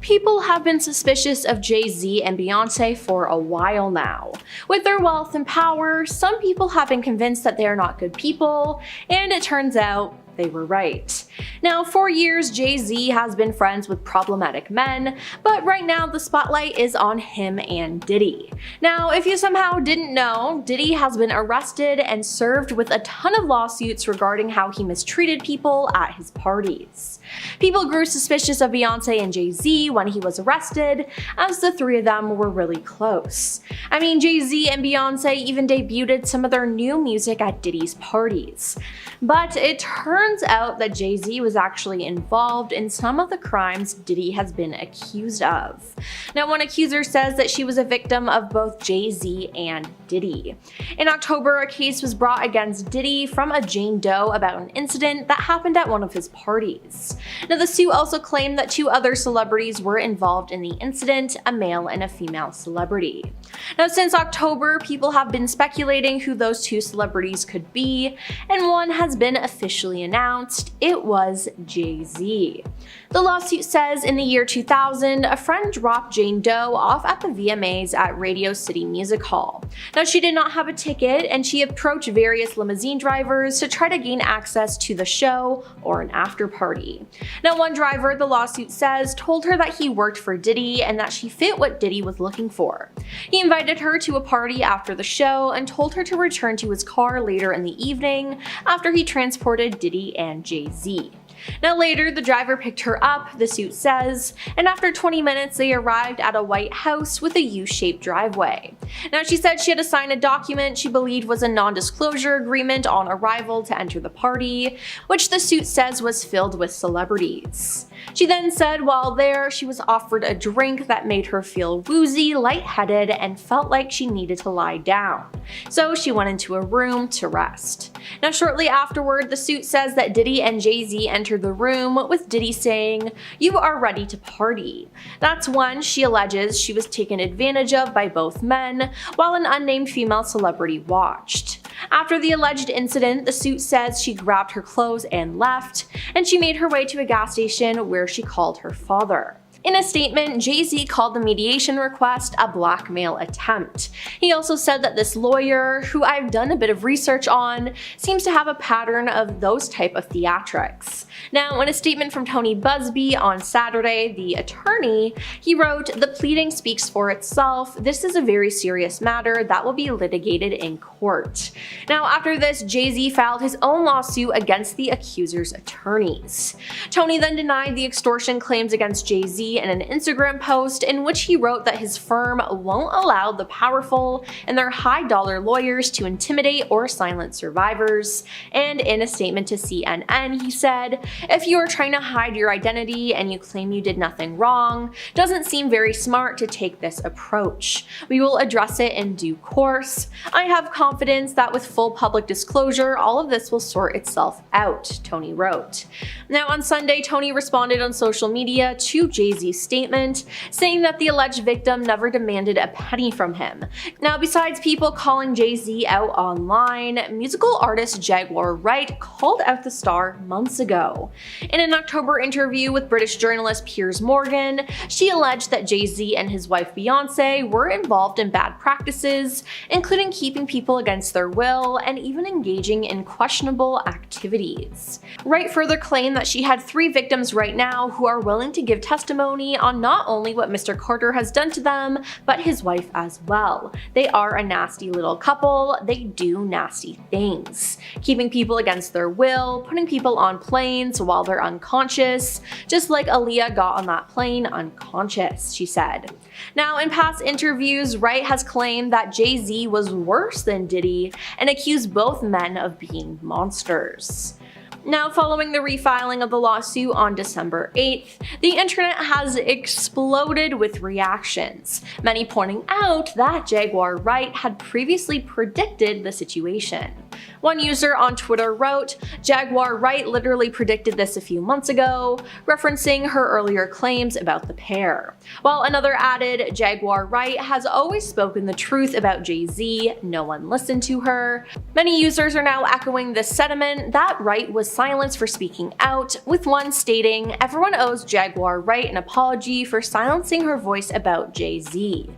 People have been suspicious of Jay-Z and Beyoncé for a while now. With their wealth and power, some people have been convinced that they are not good people, and it turns out they were right. Now, for years, Jay-Z has been friends with problematic men, but right now the spotlight is on him and Diddy. Now, if you somehow didn't know, Diddy has been arrested and served with a ton of lawsuits regarding how he mistreated people at his parties. People grew suspicious of Beyoncé and Jay-Z when he was arrested, as the three of them were really close. I mean, Jay-Z and Beyoncé even debuted some of their new music at Diddy's parties. But it turns out that Jay-Z was actually involved in some of the crimes Diddy has been accused of. Now, one accuser says that she was a victim of both Jay-Z and Diddy. In October, a case was brought against Diddy from a Jane Doe about an incident that happened at one of his parties. Now, the suit also claimed that two other celebrities were involved in the incident, a male and a female celebrity. Now, since October, people have been speculating who those two celebrities could be, and one has been officially announced. It was Jay-Z. The lawsuit says in the year 2000, a friend dropped Jane Doe off at the VMAs at Radio City Music Hall. Now, she did not have a ticket, and she approached various limousine drivers to try to gain access to the show or an after party. Now, one driver, the lawsuit says, told her that he worked for Diddy and that she fit what Diddy was looking for. He invited her to a party after the show and told her to return to his car later in the evening after he transported Diddy and Jay-Z. Now later, the driver picked her up, the suit says, and after 20 minutes they arrived at a white house with a U-shaped driveway. Now, she said she had to sign a document she believed was a non-disclosure agreement on arrival to enter the party, which the suit says was filled with celebrities. She then said while there, she was offered a drink that made her feel woozy, lightheaded, and felt like she needed to lie down. So she went into a room to rest. Now, shortly afterward, the suit says that Diddy and Jay-Z entered the room, with Diddy saying, "You are ready to party." That's when she alleges she was taken advantage of by both men, while an unnamed female celebrity watched. After the alleged incident, the suit says she grabbed her clothes and left, and she made her way to a gas station where she called her father. In a statement, Jay-Z called the mediation request a blackmail attempt. He also said that this lawyer, who I've done a bit of research on, seems to have a pattern of those type of theatrics. Now, in a statement from Tony Busby on Saturday, the attorney, he wrote, "The pleading speaks for itself. This is a very serious matter that will be litigated in court." Now, after this, Jay-Z filed his own lawsuit against the accuser's attorneys. Tony then denied the extortion claims against Jay-Z in an Instagram post in which he wrote that his firm won't allow the powerful and their high-dollar lawyers to intimidate or silence survivors. And in a statement to CNN, he said, "If you are trying to hide your identity and you claim you did nothing wrong, doesn't seem very smart to take this approach. We will address it in due course. I have confidence that with full public disclosure, all of this will sort itself out," Tony wrote. Now, on Sunday, Tony responded on social media to Jay-Z's statement, saying that the alleged victim never demanded a penny from him. Now, besides people calling Jay-Z out online, musical artist Jaguar Wright called out the star months ago. In an October interview with British journalist Piers Morgan, she alleged that Jay-Z and his wife Beyoncé were involved in bad practices, including keeping people against their will and even engaging in questionable activities. Wright further claimed that she had 3 victims right now who are willing to give testimony on not only what Mr. Carter has done to them, but his wife as well. They are a nasty little couple. They do nasty things. Keeping people against their will, putting people on planes while they're unconscious, just like Aaliyah got on that plane unconscious, she said. Now, in past interviews, Wright has claimed that Jay-Z was worse than Diddy and accused both men of being monsters. Now, following the refiling of the lawsuit on December 8th, the internet has exploded with reactions, many pointing out that Jaguar Wright had previously predicted the situation. One user on Twitter wrote, "Jaguar Wright literally predicted this a few months ago," referencing her earlier claims about the pair. While another added, "Jaguar Wright has always spoken the truth about Jay-Z, no one listened to her." Many users are now echoing this sentiment that Wright was silenced for speaking out, with one stating, "Everyone owes Jaguar Wright an apology for silencing her voice about Jay-Z."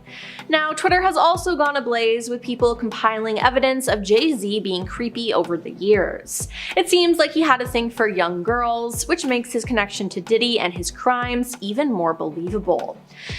Now, Twitter has also gone ablaze with people compiling evidence of Jay-Z being creepy over the years. It seems like he had a thing for young girls, which makes his connection to Diddy and his crimes even more believable.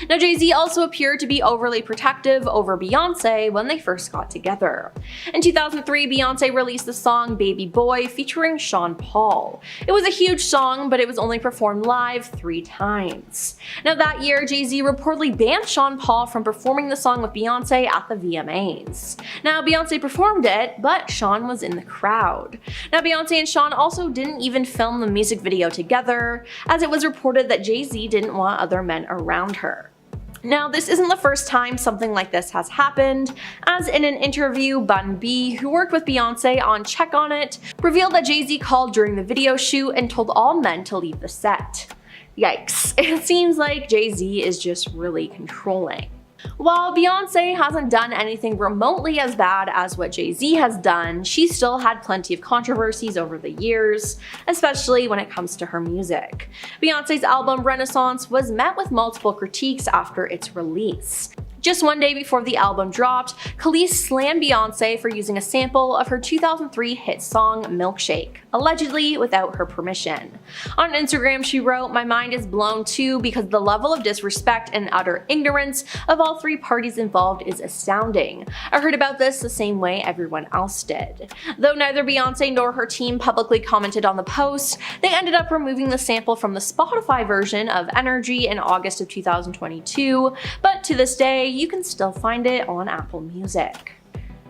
Now, Jay-Z also appeared to be overly protective over Beyoncé when they first got together. In 2003, Beyoncé released the song Baby Boy featuring Sean Paul. It was a huge song, but it was only performed live 3 times. Now, that year, Jay-Z reportedly banned Sean Paul from performing the song with Beyoncé at the VMAs. Now, Beyoncé performed it, but Sean was in the crowd. Now, Beyoncé and Sean also didn't even film the music video together, as it was reported that Jay-Z didn't want other men around her. Now, this isn't the first time something like this has happened, as in an interview, Bun B, who worked with Beyoncé on Check On It, revealed that Jay-Z called during the video shoot and told all men to leave the set. Yikes, it seems like Jay-Z is just really controlling. While Beyoncé hasn't done anything remotely as bad as what Jay-Z has done, she still had plenty of controversies over the years, especially when it comes to her music. Beyoncé's album Renaissance was met with multiple critiques after its release. Just one day before the album dropped, Khalees slammed Beyoncé for using a sample of her 2003 hit song Milkshake, allegedly without her permission. On Instagram, she wrote, "My mind is blown too because the level of disrespect and utter ignorance of all 3 parties involved is astounding. I heard about this the same way everyone else did." Though neither Beyoncé nor her team publicly commented on the post, they ended up removing the sample from the Spotify version of Energy in August of 2022, but to this day, you can still find it on Apple Music.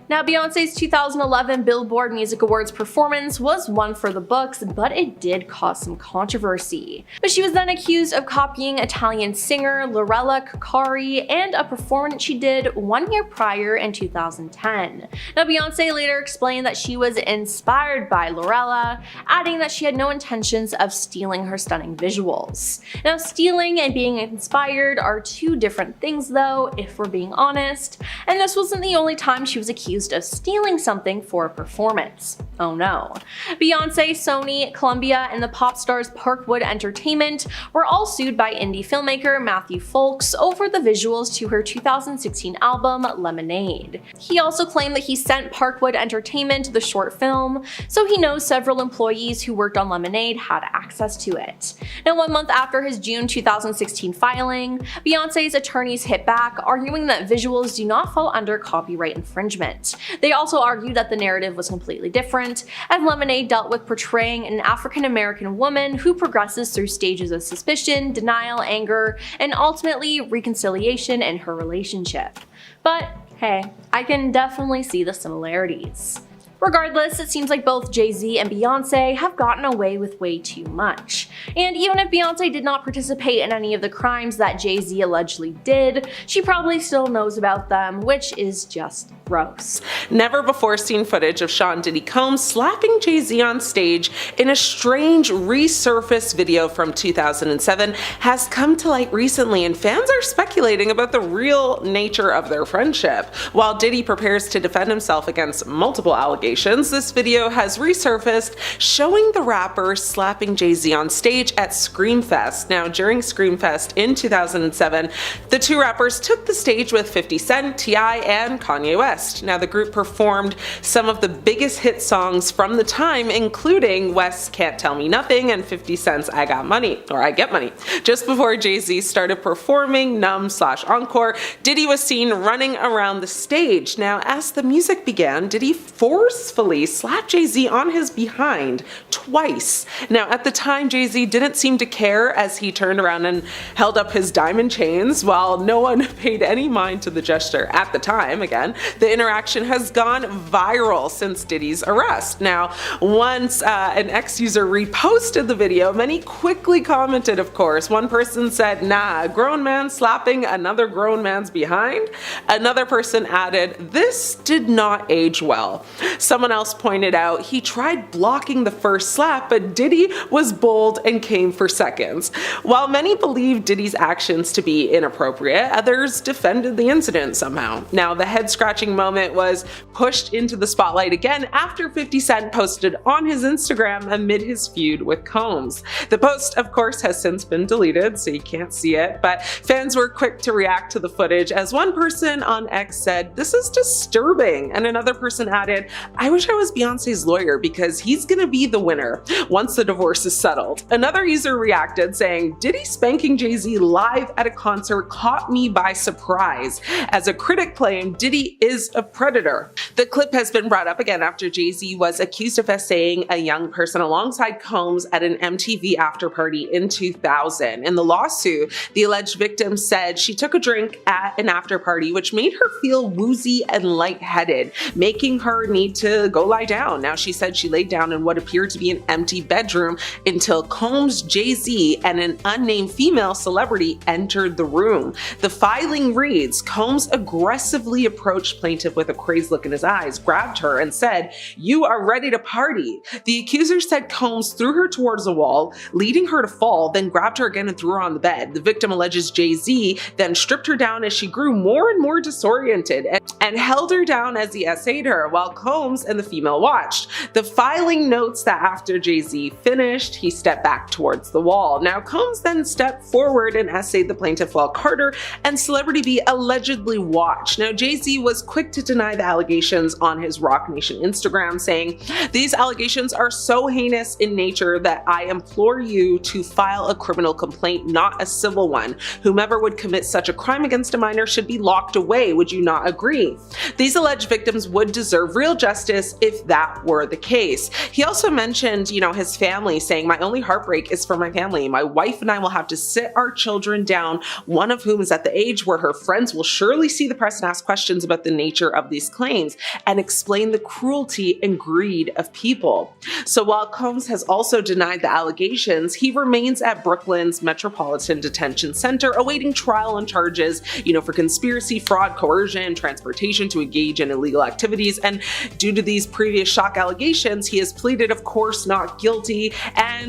Now, Beyoncé's 2011 Billboard Music Awards performance was one for the books, but it did cause some controversy. But she was then accused of copying Italian singer Lorella Cucari and a performance she did 1 year prior in 2010. Now, Beyoncé later explained that she was inspired by Lorella, adding that she had no intentions of stealing her stunning visuals. Now, stealing and being inspired are 2 different things though, if we're being honest, and this wasn't the only time she was accused of stealing something for a performance. Oh no. Beyoncé, Sony, Columbia, and the pop stars Parkwood Entertainment were all sued by indie filmmaker Matthew Folks over the visuals to her 2016 album Lemonade. He also claimed that he sent Parkwood Entertainment the short film, so he knows several employees who worked on Lemonade had access to it. Now, 1 month after his June 2016 filing, Beyoncé's attorneys hit back, arguing that visuals do not fall under copyright infringement. They also argued that the narrative was completely different, as Lemonade dealt with portraying an African-American woman who progresses through stages of suspicion, denial, anger, and ultimately reconciliation in her relationship. But hey, I can definitely see the similarities. Regardless, it seems like both Jay-Z and Beyoncé have gotten away with way too much. And even if Beyoncé did not participate in any of the crimes that Jay-Z allegedly did, she probably still knows about them, which is just gross. Never before seen footage of Sean Diddy Combs slapping Jay-Z on stage in a strange resurfaced video from 2007 has come to light recently, and fans are speculating about the real nature of their friendship. While Diddy prepares to defend himself against multiple allegations, this video has resurfaced showing the rapper slapping Jay-Z on stage at Screamfest. Now, during Screamfest in 2007, the 2 rappers took the stage with 50 Cent, T.I., and Kanye West. Now, the group performed some of the biggest hit songs from the time, including West's Can't Tell Me Nothing and 50 Cent's I Got Money, or I Get Money. Just before Jay-Z started performing Numb/Encore, Diddy was seen running around the stage. Now, as the music began, Diddy forcefully slapped Jay-Z on his behind twice. Now, at the time, Jay-Z didn't seem to care as he turned around and held up his diamond chains, while no one paid any mind to the gesture at the time. Again, the interaction has gone viral since Diddy's arrest. Now, once an ex-user reposted the video, many quickly commented, of course. One person said, "Nah, a grown man slapping another grown man's behind?" Another person added, "This did not age well." Someone else pointed out he tried blocking the first slap, but Diddy was bold and came for seconds. While many believe Diddy's actions to be inappropriate, others defended the incident somehow. Now, the head-scratching moment was pushed into the spotlight again after 50 Cent posted on his Instagram amid his feud with Combs. The post, of course, has since been deleted, so you can't see it, but fans were quick to react to the footage as one person on X said, "This is disturbing," and another person added, "I wish I was Beyonce's lawyer because he's gonna be the winner once the divorce is settled." Another user reacted saying, "Diddy spanking Jay-Z live at a concert caught me by surprise. As a critic claimed, Diddy is a predator." The clip has been brought up again after Jay-Z was accused of essaying a young person alongside Combs at an MTV after party in 2000. In the lawsuit, the alleged victim said she took a drink at an after party which made her feel woozy and lightheaded, making her need to go lie down. Now, she said she laid down in what appeared to be an empty bedroom until Combs, Jay-Z, and an unnamed female celebrity entered the room. The filing reads, Combs aggressively approached plaintiff with a crazed look in his eyes, grabbed her, and said, "You are ready to party." The accuser said Combs threw her towards a wall, leading her to fall, then grabbed her again and threw her on the bed. The victim alleges Jay-Z then stripped her down as she grew more and more disoriented and held her down as he essayed her while Combs and the female watched. The filing notes that after Jay-Z finished, he stepped back towards the wall. Now, Combs then stepped forward and essayed the plaintiff while Carter and Celebrity B allegedly watched. Now, Jay-Z was quick to deny the allegations on his Rock Nation Instagram, saying, "These allegations are so heinous in nature that I implore you to file a criminal complaint, not a civil one. Whomever would commit such a crime against a minor should be locked away. Would you not agree?" These alleged victims would deserve real justice if that were the case. He also mentioned, his family, saying, "My only heartbreak is for my family. My wife and I will have to sit our children down, one of whom is at the age where her friends will surely see the press and ask questions about the nature of these claims and explain the cruelty and greed of people." So while Combs has also denied the allegations, he remains at Brooklyn's Metropolitan Detention Center awaiting trial on charges, for conspiracy, fraud, coercion, transportation to engage in illegal activities. And due to these previous shock allegations, he has pleaded, of course, not guilty,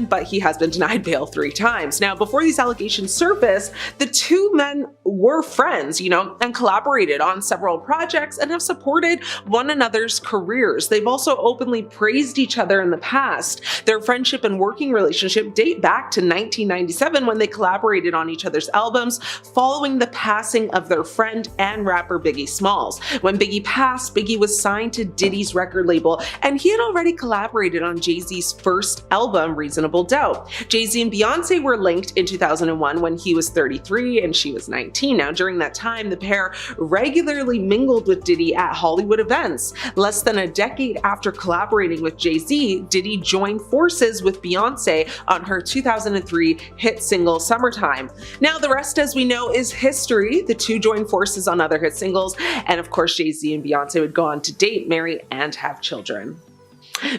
but he has been denied bail 3 times. Now, before these allegations surfaced, the two men were friends, and collaborated on several projects and have supported one another's careers. They've also openly praised each other in the past. Their friendship and working relationship date back to 1997 when they collaborated on each other's albums following the passing of their friend and rapper Biggie Smalls. When Biggie passed, Biggie was signed to Diddy's record label, and he had already collaborated on Jay-Z's first album, Reasonable Doubt. Jay-Z and Beyonce were linked in 2001 when he was 33 and she was 19. Now, during that time, the pair regularly mingled with Diddy at Hollywood events. Less than a decade after collaborating with Jay-Z, Diddy joined forces with Beyoncé on her 2003 hit single Summertime. Now, the rest, as we know, is history. The two joined forces on other hit singles, and of course, Jay-Z and Beyonce would go on to date, marry, and have children.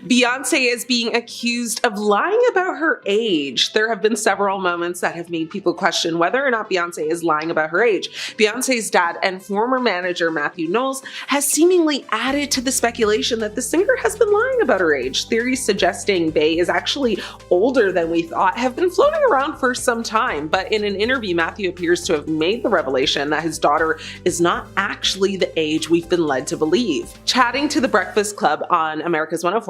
Beyonce is being accused of lying about her age. There have been several moments that have made people question whether or not Beyonce is lying about her age. Beyonce's dad and former manager Matthew Knowles has seemingly added to the speculation that the singer has been lying about her age. Theories suggesting Bey is actually older than we thought have been floating around for some time, but in an interview, Matthew appears to have made the revelation that his daughter is not actually the age we've been led to believe. Chatting to The Breakfast Club on America's 104.5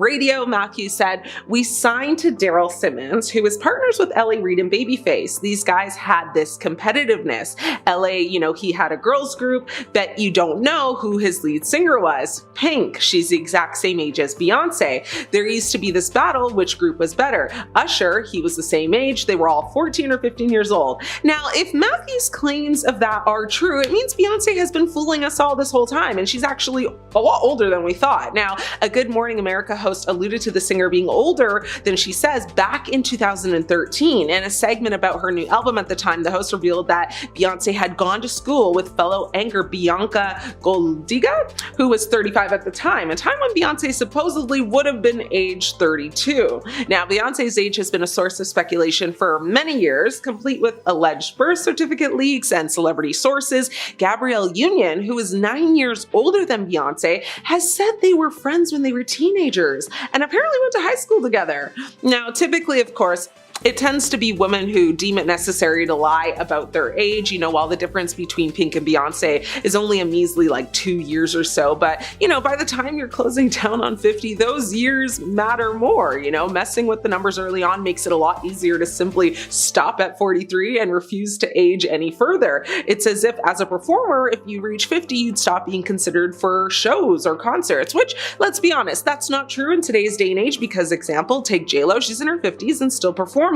Radio, Matthew said, "We signed to Daryl Simmons, who is partners with L.A. Reid and Babyface. These guys had this competitiveness. L.A., he had a girls group. Bet you don't know who his lead singer was. Pink. She's the exact same age as Beyonce. There used to be this battle, which group was better. Usher, he was the same age. They were all 14 or 15 years old." Now, if Matthew's claims of that are true, it means Beyonce has been fooling us all this whole time, and she's actually a lot older than we thought. Now, a Good Morning Morning America host alluded to the singer being older than she says back in 2013. In a segment about her new album at the time, the host revealed that Beyonce had gone to school with fellow anchor Bianca Goldiga, who was 35 at the time, a time when Beyonce supposedly would have been age 32. Now, Beyonce's age has been a source of speculation for many years, complete with alleged birth certificate leaks and celebrity sources. Gabrielle Union, who is 9 years older than Beyonce, has said they were friends when they were teenagers and apparently went to high school together. Now, typically, of course, it tends to be women who deem it necessary to lie about their age, while the difference between Pink and Beyonce is only a measly 2 years or so. But, by the time you're closing down on 50, those years matter more. Messing with the numbers early on makes it a lot easier to simply stop at 43 and refuse to age any further. It's as if, as a performer, if you reach 50, you'd stop being considered for shows or concerts, which, let's be honest, that's not true in today's day and age because, example, take J-Lo, she's in her 50s and still performing.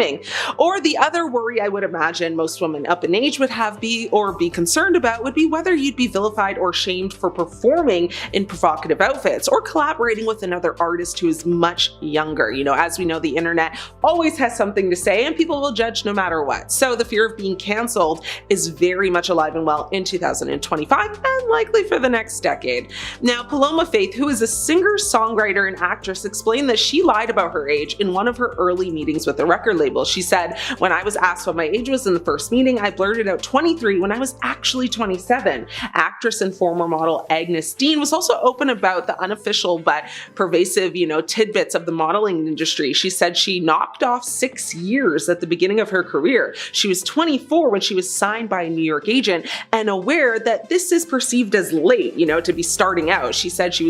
Or the other worry I would imagine most women up in age would have be concerned about would be whether you'd be vilified or shamed for performing in provocative outfits or collaborating with another artist who is much younger. As we know, the internet always has something to say and people will judge no matter what. So the fear of being canceled is very much alive and well in 2025 and likely for the next decade. Now, Paloma Faith, who is a singer, songwriter, and actress, explained that she lied about her age in one of her early meetings with the record label. She said, "When I was asked what my age was in the first meeting, I blurted out 23 when I was actually 27. Actress and former model Agnes Dean was also open about the unofficial but pervasive, tidbits of the modeling industry. She said she knocked off 6 years at the beginning of her career. She was 24 when she was signed by a New York agent and aware that this is perceived as late, to be starting out. She said she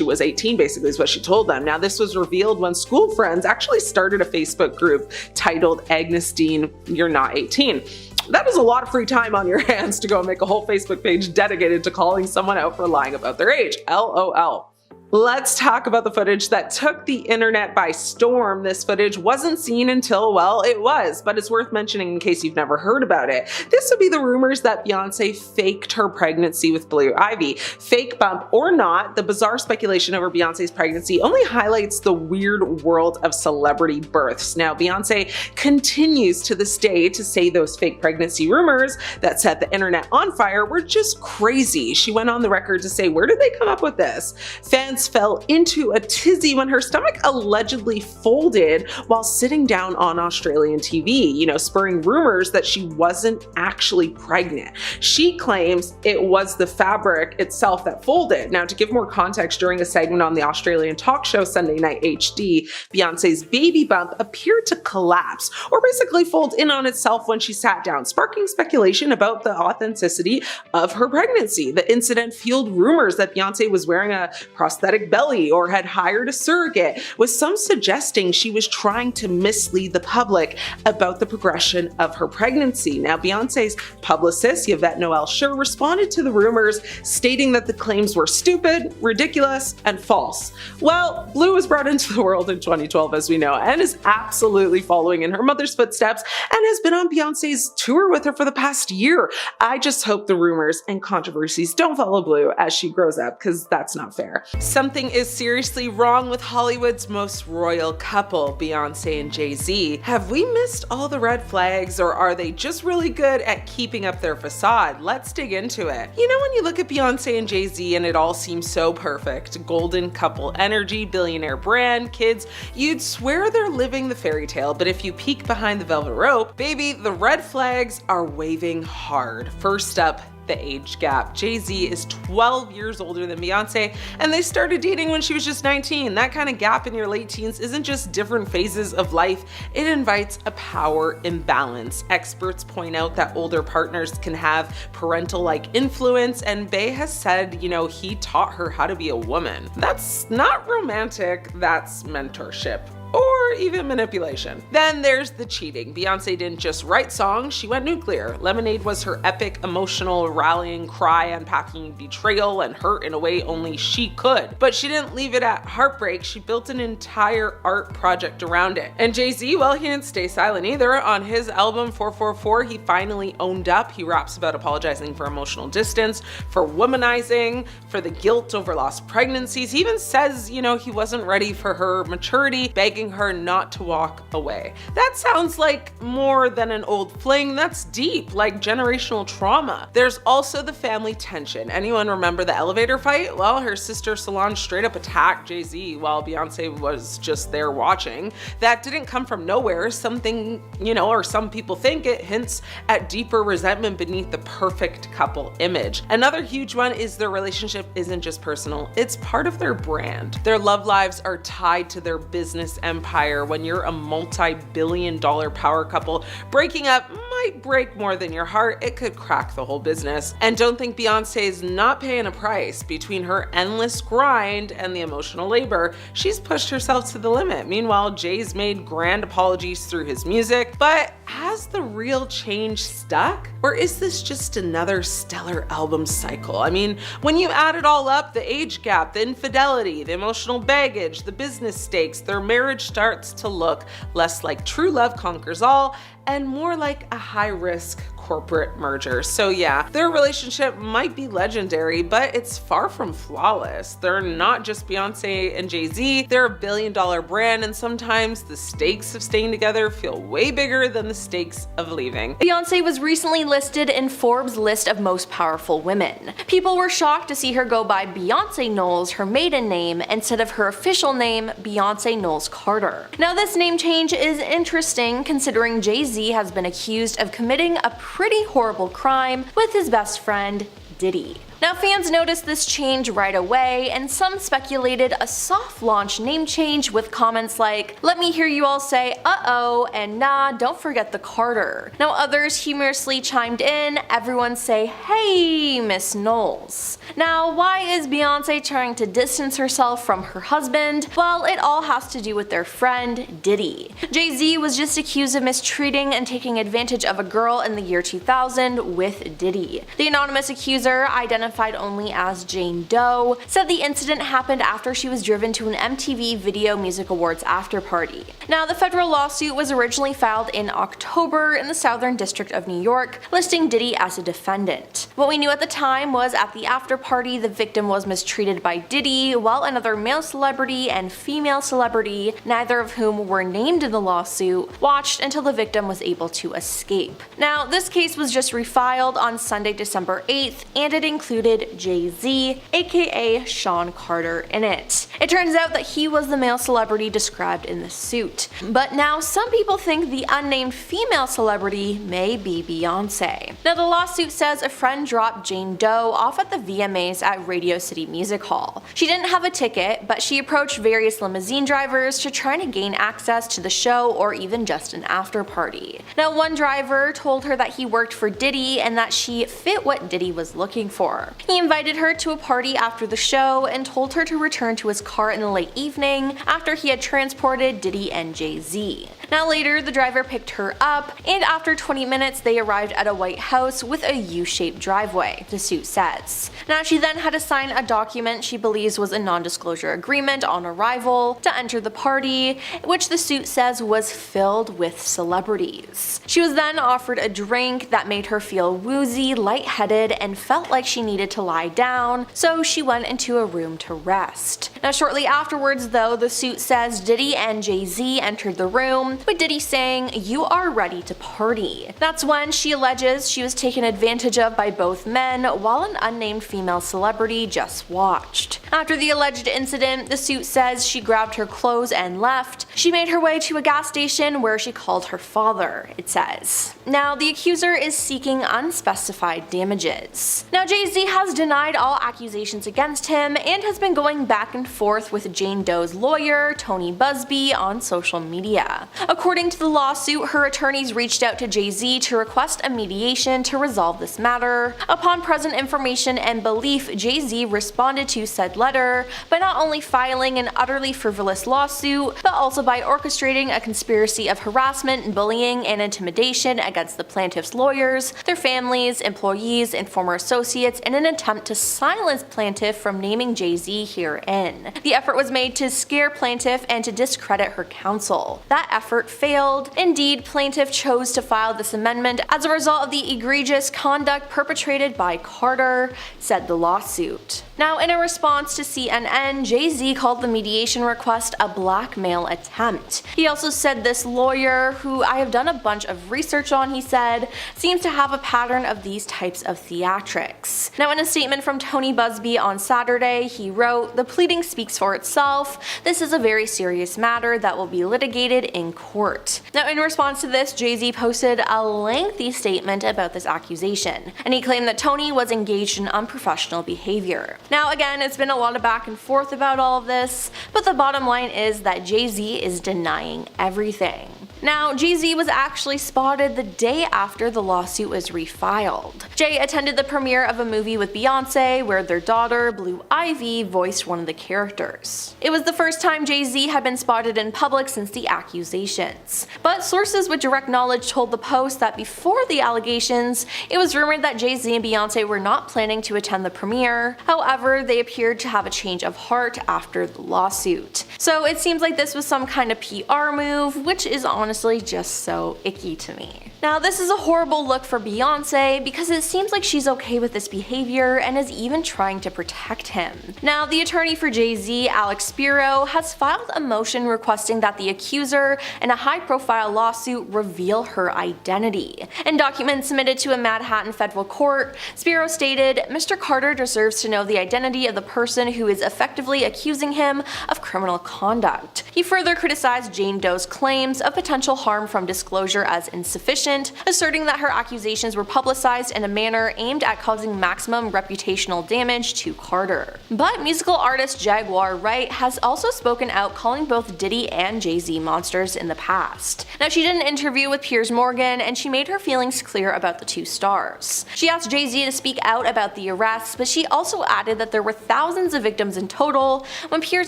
was 18, basically, is what she told them. Now, this was revealed when school friends actually started a Facebook group titled Agnes Dean, You're Not 18. That is a lot of free time on your hands to go and make a whole Facebook page dedicated to calling someone out for lying about their age. LOL. Let's talk about the footage that took the internet by storm. This footage wasn't seen until, well, it was, but it's worth mentioning in case you've never heard about it. This would be the rumors that Beyonce faked her pregnancy with Blue Ivy. Fake bump or not, the bizarre speculation over Beyonce's pregnancy only highlights the weird world of celebrity births. Now, Beyonce continues to this day to say those fake pregnancy rumors that set the internet on fire were just crazy. She went on the record to say, "Where did they come up with this?" Fans fell into a tizzy when her stomach allegedly folded while sitting down on Australian TV, spurring rumors that she wasn't actually pregnant. She claims it was the fabric itself that folded. Now, to give more context, during a segment on the Australian talk show Sunday Night HD, Beyonce's baby bump appeared to collapse or basically fold in on itself when she sat down, sparking speculation about the authenticity of her pregnancy. The incident fueled rumors that Beyonce was wearing a prosthetic belly or had hired a surrogate, with some suggesting she was trying to mislead the public about the progression of her pregnancy. Now, Beyonce's publicist, Yvette Noel Schur, responded to the rumors, stating that the claims were stupid, ridiculous, and false. Well, Blue was brought into the world in 2012, as we know, and is absolutely following in her mother's footsteps and has been on Beyonce's tour with her for the past year. I just hope the rumors and controversies don't follow Blue as she grows up, because that's not fair. Something is seriously wrong with Hollywood's most royal couple, Beyoncé and Jay-Z. Have we missed all the red flags, or are they just really good at keeping up their facade? Let's dig into it. When you look at Beyoncé and Jay-Z and it all seems so perfect, golden couple energy, billionaire brand, kids, you'd swear they're living the fairy tale, but if you peek behind the velvet rope, baby, the red flags are waving hard. First up, the age gap. Jay-Z is 12 years older than Beyonce, and they started dating when she was just 19. That kind of gap in your late teens isn't just different phases of life, it invites a power imbalance. Experts point out that older partners can have parental-like influence, and Bey has said, he taught her how to be a woman. That's not romantic, that's mentorship. or even manipulation. Then there's the cheating. Beyonce didn't just write songs, she went nuclear. Lemonade was her epic emotional rallying cry, unpacking betrayal and hurt in a way only she could. But she didn't leave it at heartbreak, she built an entire art project around it. And Jay-Z, well, he didn't stay silent either. On his album 444, he finally owned up. He raps about apologizing for emotional distance, for womanizing, for the guilt over lost pregnancies. He even says, you know, he wasn't ready for her maturity, begging her not to walk away. That sounds like more than an old fling. That's deep, like generational trauma. There's also the family tension. Anyone remember the elevator fight? Well, her sister Solange straight up attacked Jay-Z while Beyonce was just there watching. That didn't come from nowhere. Something, you know, or some people think it hints at deeper resentment beneath the perfect couple image. Another huge one is their relationship isn't just personal, it's part of their brand. Their love lives are tied to their business empire. When you're a multi-billion-dollar power couple, breaking up might break more than your heart. It could crack the whole business. And don't think Beyonce is not paying a price. Between her endless grind and the emotional labor, she's pushed herself to the limit. Meanwhile, Jay's made grand apologies through his music, but has the real change stuck? Or is this just another stellar album cycle? I mean, when you add it all up, the age gap, the infidelity, the emotional baggage, the business stakes, their marriage starts to look less like true love conquers all and more like a high-risk corporate merger. So yeah, their relationship might be legendary, but it's far from flawless. They're not just Beyonce and Jay-Z, they're a billion-dollar brand, and sometimes the stakes of staying together feel way bigger than the stakes of leaving. Beyonce was recently listed in Forbes' list of most powerful women. People were shocked to see her go by Beyonce Knowles, her maiden name, instead of her official name, Beyonce Knowles Carter. Now this name change is interesting considering Jay-Z has been accused of committing a pretty horrible crime with his best friend, Diddy. Now fans noticed this change right away, and some speculated a soft launch name change with comments like, "Let me hear you all say uh-oh," and "Nah, don't forget the Carter." Now others humorously chimed in, "Everyone say, hey, Miss Knowles." Now why is Beyonce trying to distance herself from her husband? Well, it all has to do with their friend, Diddy. Jay-Z was just accused of mistreating and taking advantage of a girl in the year 2000 with Diddy. The anonymous accuser, identified only as Jane Doe, said the incident happened after she was driven to an MTV Video Music Awards after party. Now, the federal lawsuit was originally filed in October in the Southern District of New York, listing Diddy as a defendant. What we knew at the time was at the after party, the victim was mistreated by Diddy, while another male celebrity and female celebrity, neither of whom were named in the lawsuit, watched until the victim was able to escape. Now, this case was just refiled on Sunday, December 8th, and it included Jay-Z, aka Sean Carter, in it. It turns out that he was the male celebrity described in the suit. But now some people think the unnamed female celebrity may be Beyonce. Now the lawsuit says a friend dropped Jane Doe off at the VMAs at Radio City Music Hall. She didn't have a ticket, but she approached various limousine drivers to try to gain access to the show or even just an after party. Now one driver told her that he worked for Diddy and that she fit what Diddy was looking for. He invited her to a party after the show and told her to return to his car in the late evening after he had transported Diddy and Jay-Z. Now later, the driver picked her up, and after 20 minutes they arrived at a white house with a U-shaped driveway, the suit says. Now she then had to sign a document she believes was a non-disclosure agreement on arrival to enter the party, which the suit says was filled with celebrities. She was then offered a drink that made her feel woozy, lightheaded, and felt like she needed to lie down, so she went into a room to rest. Now shortly afterwards though, the suit says Diddy and Jay-Z entered the room, with Diddy saying, "You are ready to party." That's when she alleges she was taken advantage of by both men while an unnamed female celebrity just watched. After the alleged incident, the suit says she grabbed her clothes and left. She made her way to a gas station where she called her father, it says. Now the accuser is seeking unspecified damages. Now Jay-Z has denied all accusations against him and has been going back and forth with Jane Doe's lawyer, Tony Busby, on social media. According to the lawsuit, her attorneys reached out to Jay-Z to request a mediation to resolve this matter. Upon present information and belief, Jay-Z responded to said letter by not only filing an utterly frivolous lawsuit, but also by orchestrating a conspiracy of harassment, bullying, and intimidation against the plaintiff's lawyers, their families, employees, and former associates in an attempt to silence plaintiff from naming Jay-Z herein. The effort was made to scare plaintiff and to discredit her counsel. That effort failed. Indeed, plaintiff chose to file this amendment as a result of the egregious conduct perpetrated by Carter, said the lawsuit. Now, in a response to CNN, Jay-Z called the mediation request a blackmail attempt. He also said this lawyer, who I have done a bunch of research on, he said, seems to have a pattern of these types of theatrics. Now, in a statement from Tony Busby on Saturday, he wrote, "The pleading speaks for itself. This is a very serious matter that will be litigated in court." Now, in response to this, Jay-Z posted a lengthy statement about this accusation, and he claimed that Tony was engaged in unprofessional behavior. Now, again, it's been a lot of back and forth about all of this, but the bottom line is that Jay-Z is denying everything. Now, Jay-Z was actually spotted the day after the lawsuit was refiled. Jay attended the premiere of a movie with Beyonce where their daughter, Blue Ivy, voiced one of the characters. It was the first time Jay-Z had been spotted in public since the accusations. But sources with direct knowledge told the Post that before the allegations, it was rumored that Jay-Z and Beyonce were not planning to attend the premiere. However, they appeared to have a change of heart after the lawsuit. So it seems like this was some kind of PR move, which is honestly just so icky to me. Now, this is a horrible look for Beyonce because it seems like she's okay with this behavior and is even trying to protect him. Now, the attorney for Jay-Z, Alex Spiro, has filed a motion requesting that the accuser in a high-profile lawsuit reveal her identity. In documents submitted to a Manhattan federal court, Spiro stated, "Mr. Carter deserves to know the identity of the person who is effectively accusing him of criminal conduct." He further criticized Jane Doe's claims of potential harm from disclosure as insufficient, asserting that her accusations were publicized in a manner aimed at causing maximum reputational damage to Carter. But musical artist Jaguar Wright has also spoken out, calling both Diddy and Jay-Z monsters in the past. Now, she did an interview with Piers Morgan and she made her feelings clear about the two stars. She asked Jay-Z to speak out about the arrests, but she also added that there were thousands of victims in total when Piers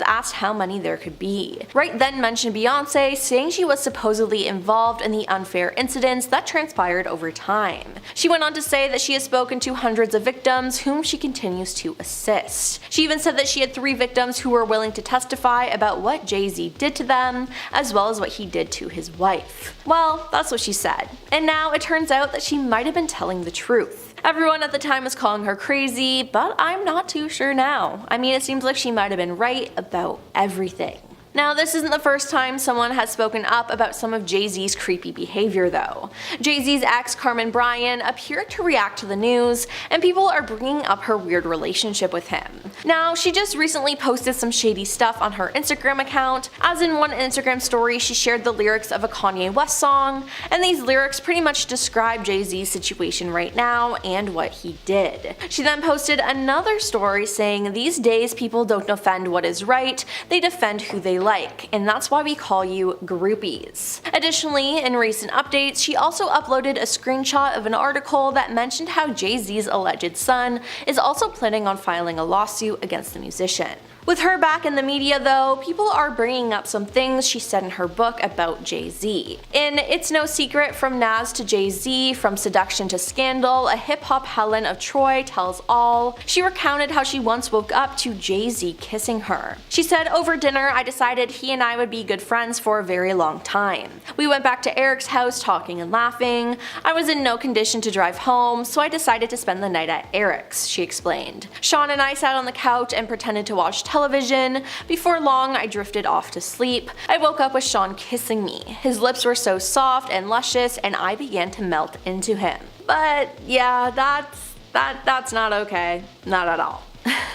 asked how many there could be. Wright then mentioned Beyonce, saying she was supposedly involved in the unfair incidents that transpired over time. She went on to say that she has spoken to hundreds of victims whom she continues to assist. She even said that she had 3 victims who were willing to testify about what Jay-Z did to them, as well as what he did to his wife. Well, that's what she said. And now it turns out that she might have been telling the truth. Everyone at the time was calling her crazy, but I'm not too sure now. I mean, it seems like she might have been right about everything. Now, this isn't the first time someone has spoken up about some of Jay-Z's creepy behavior though. Jay-Z's ex, Carmen Bryan, appeared to react to the news, and people are bringing up her weird relationship with him. Now, she just recently posted some shady stuff on her Instagram account, as in one Instagram story she shared the lyrics of a Kanye West song, and these lyrics pretty much describe Jay-Z's situation right now and what he did. She then posted another story saying, "These days people don't defend what is right, they defend who they like, and that's why we call you groupies." Additionally, in recent updates, she also uploaded a screenshot of an article that mentioned how Jay-Z's alleged son is also planning on filing a lawsuit against the musician. With her back in the media though, people are bringing up some things she said in her book about Jay-Z. In It's No Secret, From Nas to Jay-Z, From Seduction to Scandal, a hip-hop Helen of Troy tells all, she recounted how she once woke up to Jay-Z kissing her. She said, "Over dinner, I decided he and I would be good friends for a very long time. We went back to Eric's house talking and laughing. I was in no condition to drive home, so I decided to spend the night at Eric's," she explained. "Sean and I sat on the couch and pretended to watch television. Before long, I drifted off to sleep. I woke up with Sean kissing me. His lips were so soft and luscious, and I began to melt into him." But yeah, that's not okay. Not at all.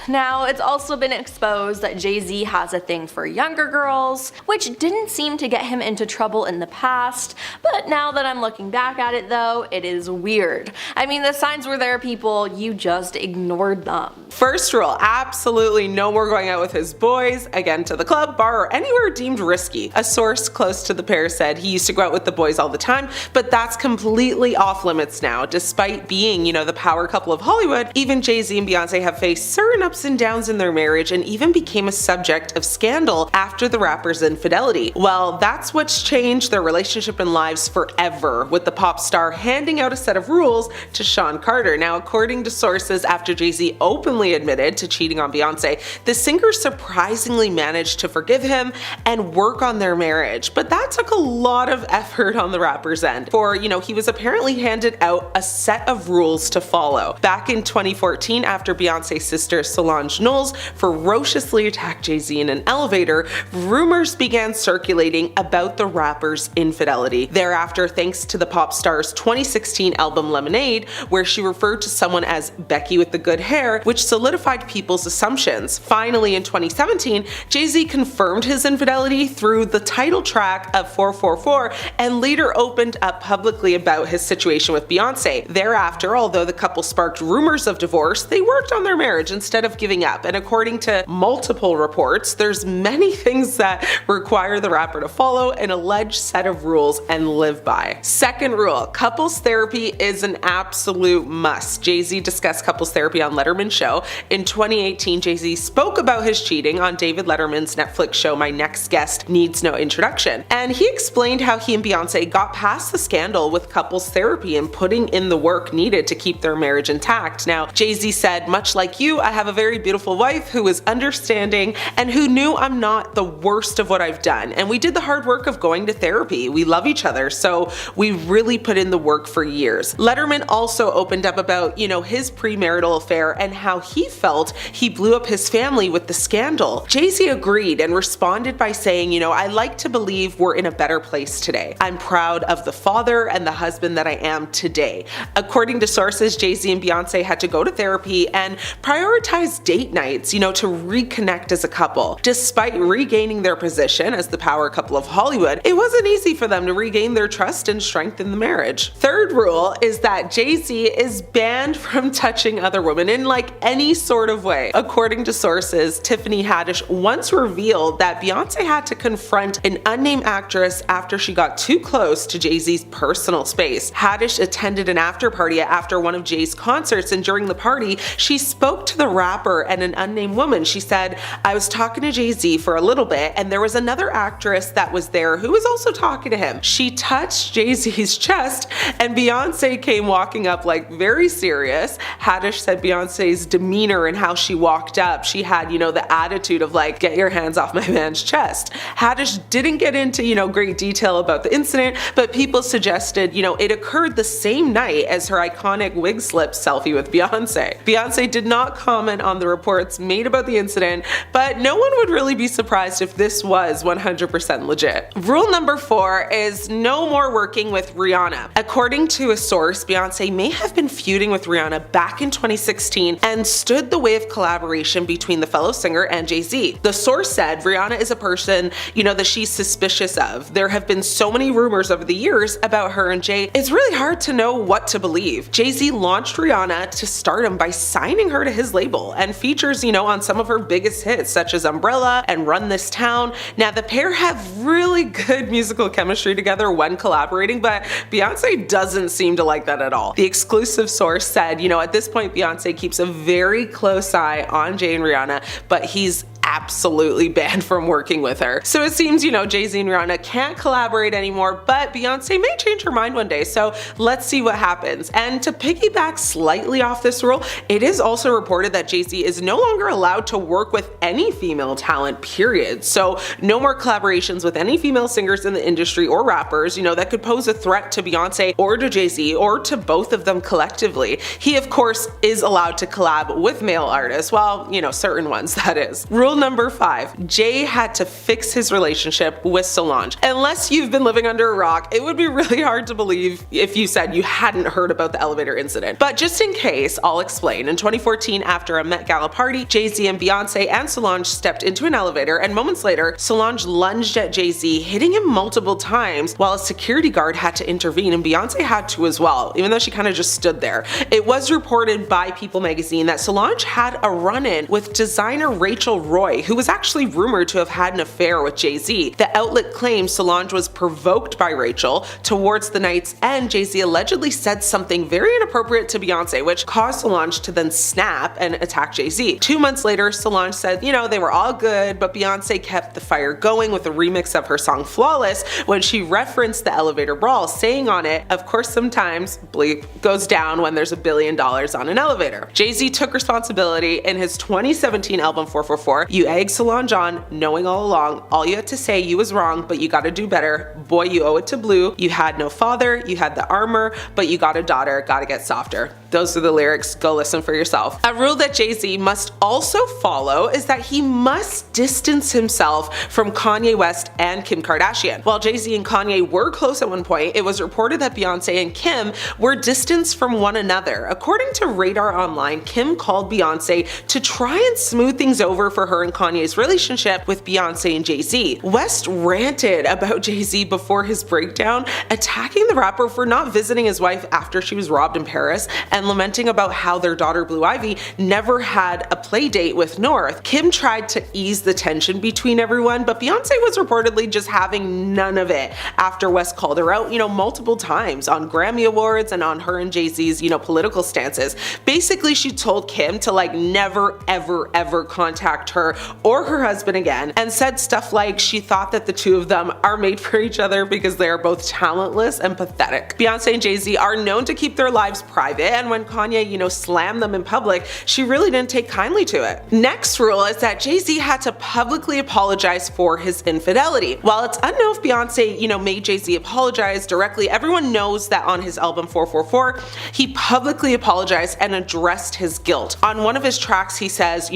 Now, it's also been exposed that Jay-Z has a thing for younger girls, which didn't seem to get him into trouble in the past, but now that I'm looking back at it though, it is weird. I mean, the signs were there, people, you just ignored them. First rule, absolutely no more going out with his boys, again to the club, bar, or anywhere deemed risky. A source close to the pair said he used to go out with the boys all the time, but that's completely off limits now. Despite being, the power couple of Hollywood, even Jay-Z and Beyonce have faced certain ups and downs in their marriage and even became a subject of scandal after the rapper's infidelity. Well, that's what's changed their relationship and lives forever, with the pop star handing out a set of rules to Sean Carter. Now, according to sources, after Jay-Z openly admitted to cheating on Beyonce, the singer surprisingly managed to forgive him and work on their marriage. But that took a lot of effort on the rapper's end, for, he was apparently handed out a set of rules to follow. Back in 2014, after Beyonce's sister Solange Knowles ferociously attacked Jay-Z in an elevator, rumors began circulating about the rapper's infidelity. Thereafter, thanks to the pop star's 2016 album Lemonade, where she referred to someone as Becky with the good hair, which solidified people's assumptions. Finally, in 2017, Jay-Z confirmed his infidelity through the title track of 444 and later opened up publicly about his situation with Beyonce. Thereafter, although the couple sparked rumors of divorce, they worked on their marriage instead of giving up. And according to multiple reports, there's many things that require the rapper to follow an alleged set of rules and live by. Second rule, couples therapy is an absolute must. Jay-Z discussed couples therapy on Letterman's show. In 2018, Jay-Z spoke about his cheating on David Letterman's Netflix show My Next Guest Needs No Introduction. And he explained how he and Beyonce got past the scandal with couples therapy and putting in the work needed to keep their marriage intact. Now, Jay-Z said, "Much like you, I have a very beautiful wife who is understanding and who knew I'm not the worst of what I've done. And we did the hard work of going to therapy. We love each other, so we really put in the work for years." Letterman also opened up about, his premarital affair and how he felt he blew up his family with the scandal. Jay-Z agreed and responded by saying, "I like to believe we're in a better place today. I'm proud of the father and the husband that I am today." According to sources, Jay-Z and Beyonce had to go to therapy and prioritize date nights, to reconnect as a couple. Despite regaining their position as the power couple of Hollywood, it wasn't easy for them to regain their trust and strengthen the marriage. Third rule is that Jay-Z is banned from touching other women in any sort of way. According to sources, Tiffany Haddish once revealed that Beyonce had to confront an unnamed actress after she got too close to Jay-Z's personal space. Haddish attended an after party after one of Jay's concerts, and during the party, she spoke to the rapper and an unnamed woman. She said, "I was talking to Jay-Z for a little bit, and there was another actress that was there who was also talking to him. She touched Jay-Z's chest, and Beyonce came walking up very serious." Haddish said Beyonce's demeanor and how she walked up, she had, the attitude of "get your hands off my man's chest." Haddish didn't get into, great detail about the incident, but people suggested, it occurred the same night as her iconic wig slip selfie with Beyonce. Beyonce did not comment on the reports made about the incident, but no one would really be surprised if this was 100% legit. Rule number 4 is no more working with Rihanna. According to a source, Beyonce may have been feuding with Rihanna back in 2016 and stood the way of collaboration between the fellow singer and Jay-Z. The source said Rihanna is a person, that she's suspicious of. There have been so many rumors over the years about her and Jay, it's really hard to know what to believe. Jay-Z launched Rihanna to stardom by signing her to his label and features, on some of her biggest hits such as Umbrella and Run This Town. Now, the pair have really good musical chemistry together when collaborating, but Beyonce doesn't seem to like that at all. The exclusive source said, at this point, Beyonce keeps a very close eye on Jay and Rihanna, but he's absolutely banned from working with her. So it seems, Jay-Z and Rihanna can't collaborate anymore, but Beyonce may change her mind one day, so let's see what happens. And to piggyback slightly off this rule, it is also reported that Jay-Z is no longer allowed to work with any female talent, period. So no more collaborations with any female singers in the industry or rappers, that could pose a threat to Beyonce or to Jay-Z or to both of them collectively. He, of course, is allowed to collab with male artists, well, certain ones, that is. Rule number 5, Jay had to fix his relationship with Solange. Unless you've been living under a rock, it would be really hard to believe if you said you hadn't heard about the elevator incident. But just in case, I'll explain. In 2014, after a Met Gala party, Jay-Z and Beyonce and Solange stepped into an elevator, and moments later, Solange lunged at Jay-Z, hitting him multiple times while a security guard had to intervene, and Beyonce had to as well, even though she kind of just stood there. It was reported by People magazine that Solange had a run-in with designer Rachel Roy, who was actually rumored to have had an affair with Jay-Z. The outlet claims Solange was provoked by Rachel. Towards the night's end, Jay-Z allegedly said something very inappropriate to Beyonce, which caused Solange to then snap and attack Jay-Z. 2 months later, Solange said, they were all good, but Beyonce kept the fire going with a remix of her song Flawless when she referenced the elevator brawl, saying on it, "Of course sometimes bleep goes down when there's $1 billion on an elevator." Jay-Z took responsibility in his 2017 album 444. "You egged Solange on, knowing all along. All you had to say, you was wrong, but you gotta do better. Boy, you owe it to Blue. You had no father, you had the armor, but you got a daughter, gotta get softer." Those are the lyrics, go listen for yourself. A rule that Jay-Z must also follow is that he must distance himself from Kanye West and Kim Kardashian. While Jay-Z and Kanye were close at one point, it was reported that Beyonce and Kim were distanced from one another. According to Radar Online, Kim called Beyonce to try and smooth things over for her and Kanye's relationship with Beyonce and Jay-Z. West ranted about Jay-Z before his breakdown, attacking the rapper for not visiting his wife after she was robbed in Paris, and lamenting about how their daughter Blue Ivy never had a play date with North. Kim tried to ease the tension between everyone, but Beyonce was reportedly just having none of it after West called her out, multiple times on Grammy Awards and on her and Jay-Z's, political stances. Basically, she told Kim to never ever contact her or her husband again, and said stuff like she thought that the two of them are made for each other because they are both talentless and pathetic. Beyonce and Jay-Z are known to keep their lives private, and when Kanye, slammed them in public, she really didn't take kindly to it. Next rule is that Jay-Z had to publicly apologize for his infidelity. While it's unknown if Beyonce, made Jay-Z apologize directly, everyone knows that on his album 444, he publicly apologized and addressed his guilt. On one of his tracks, he says,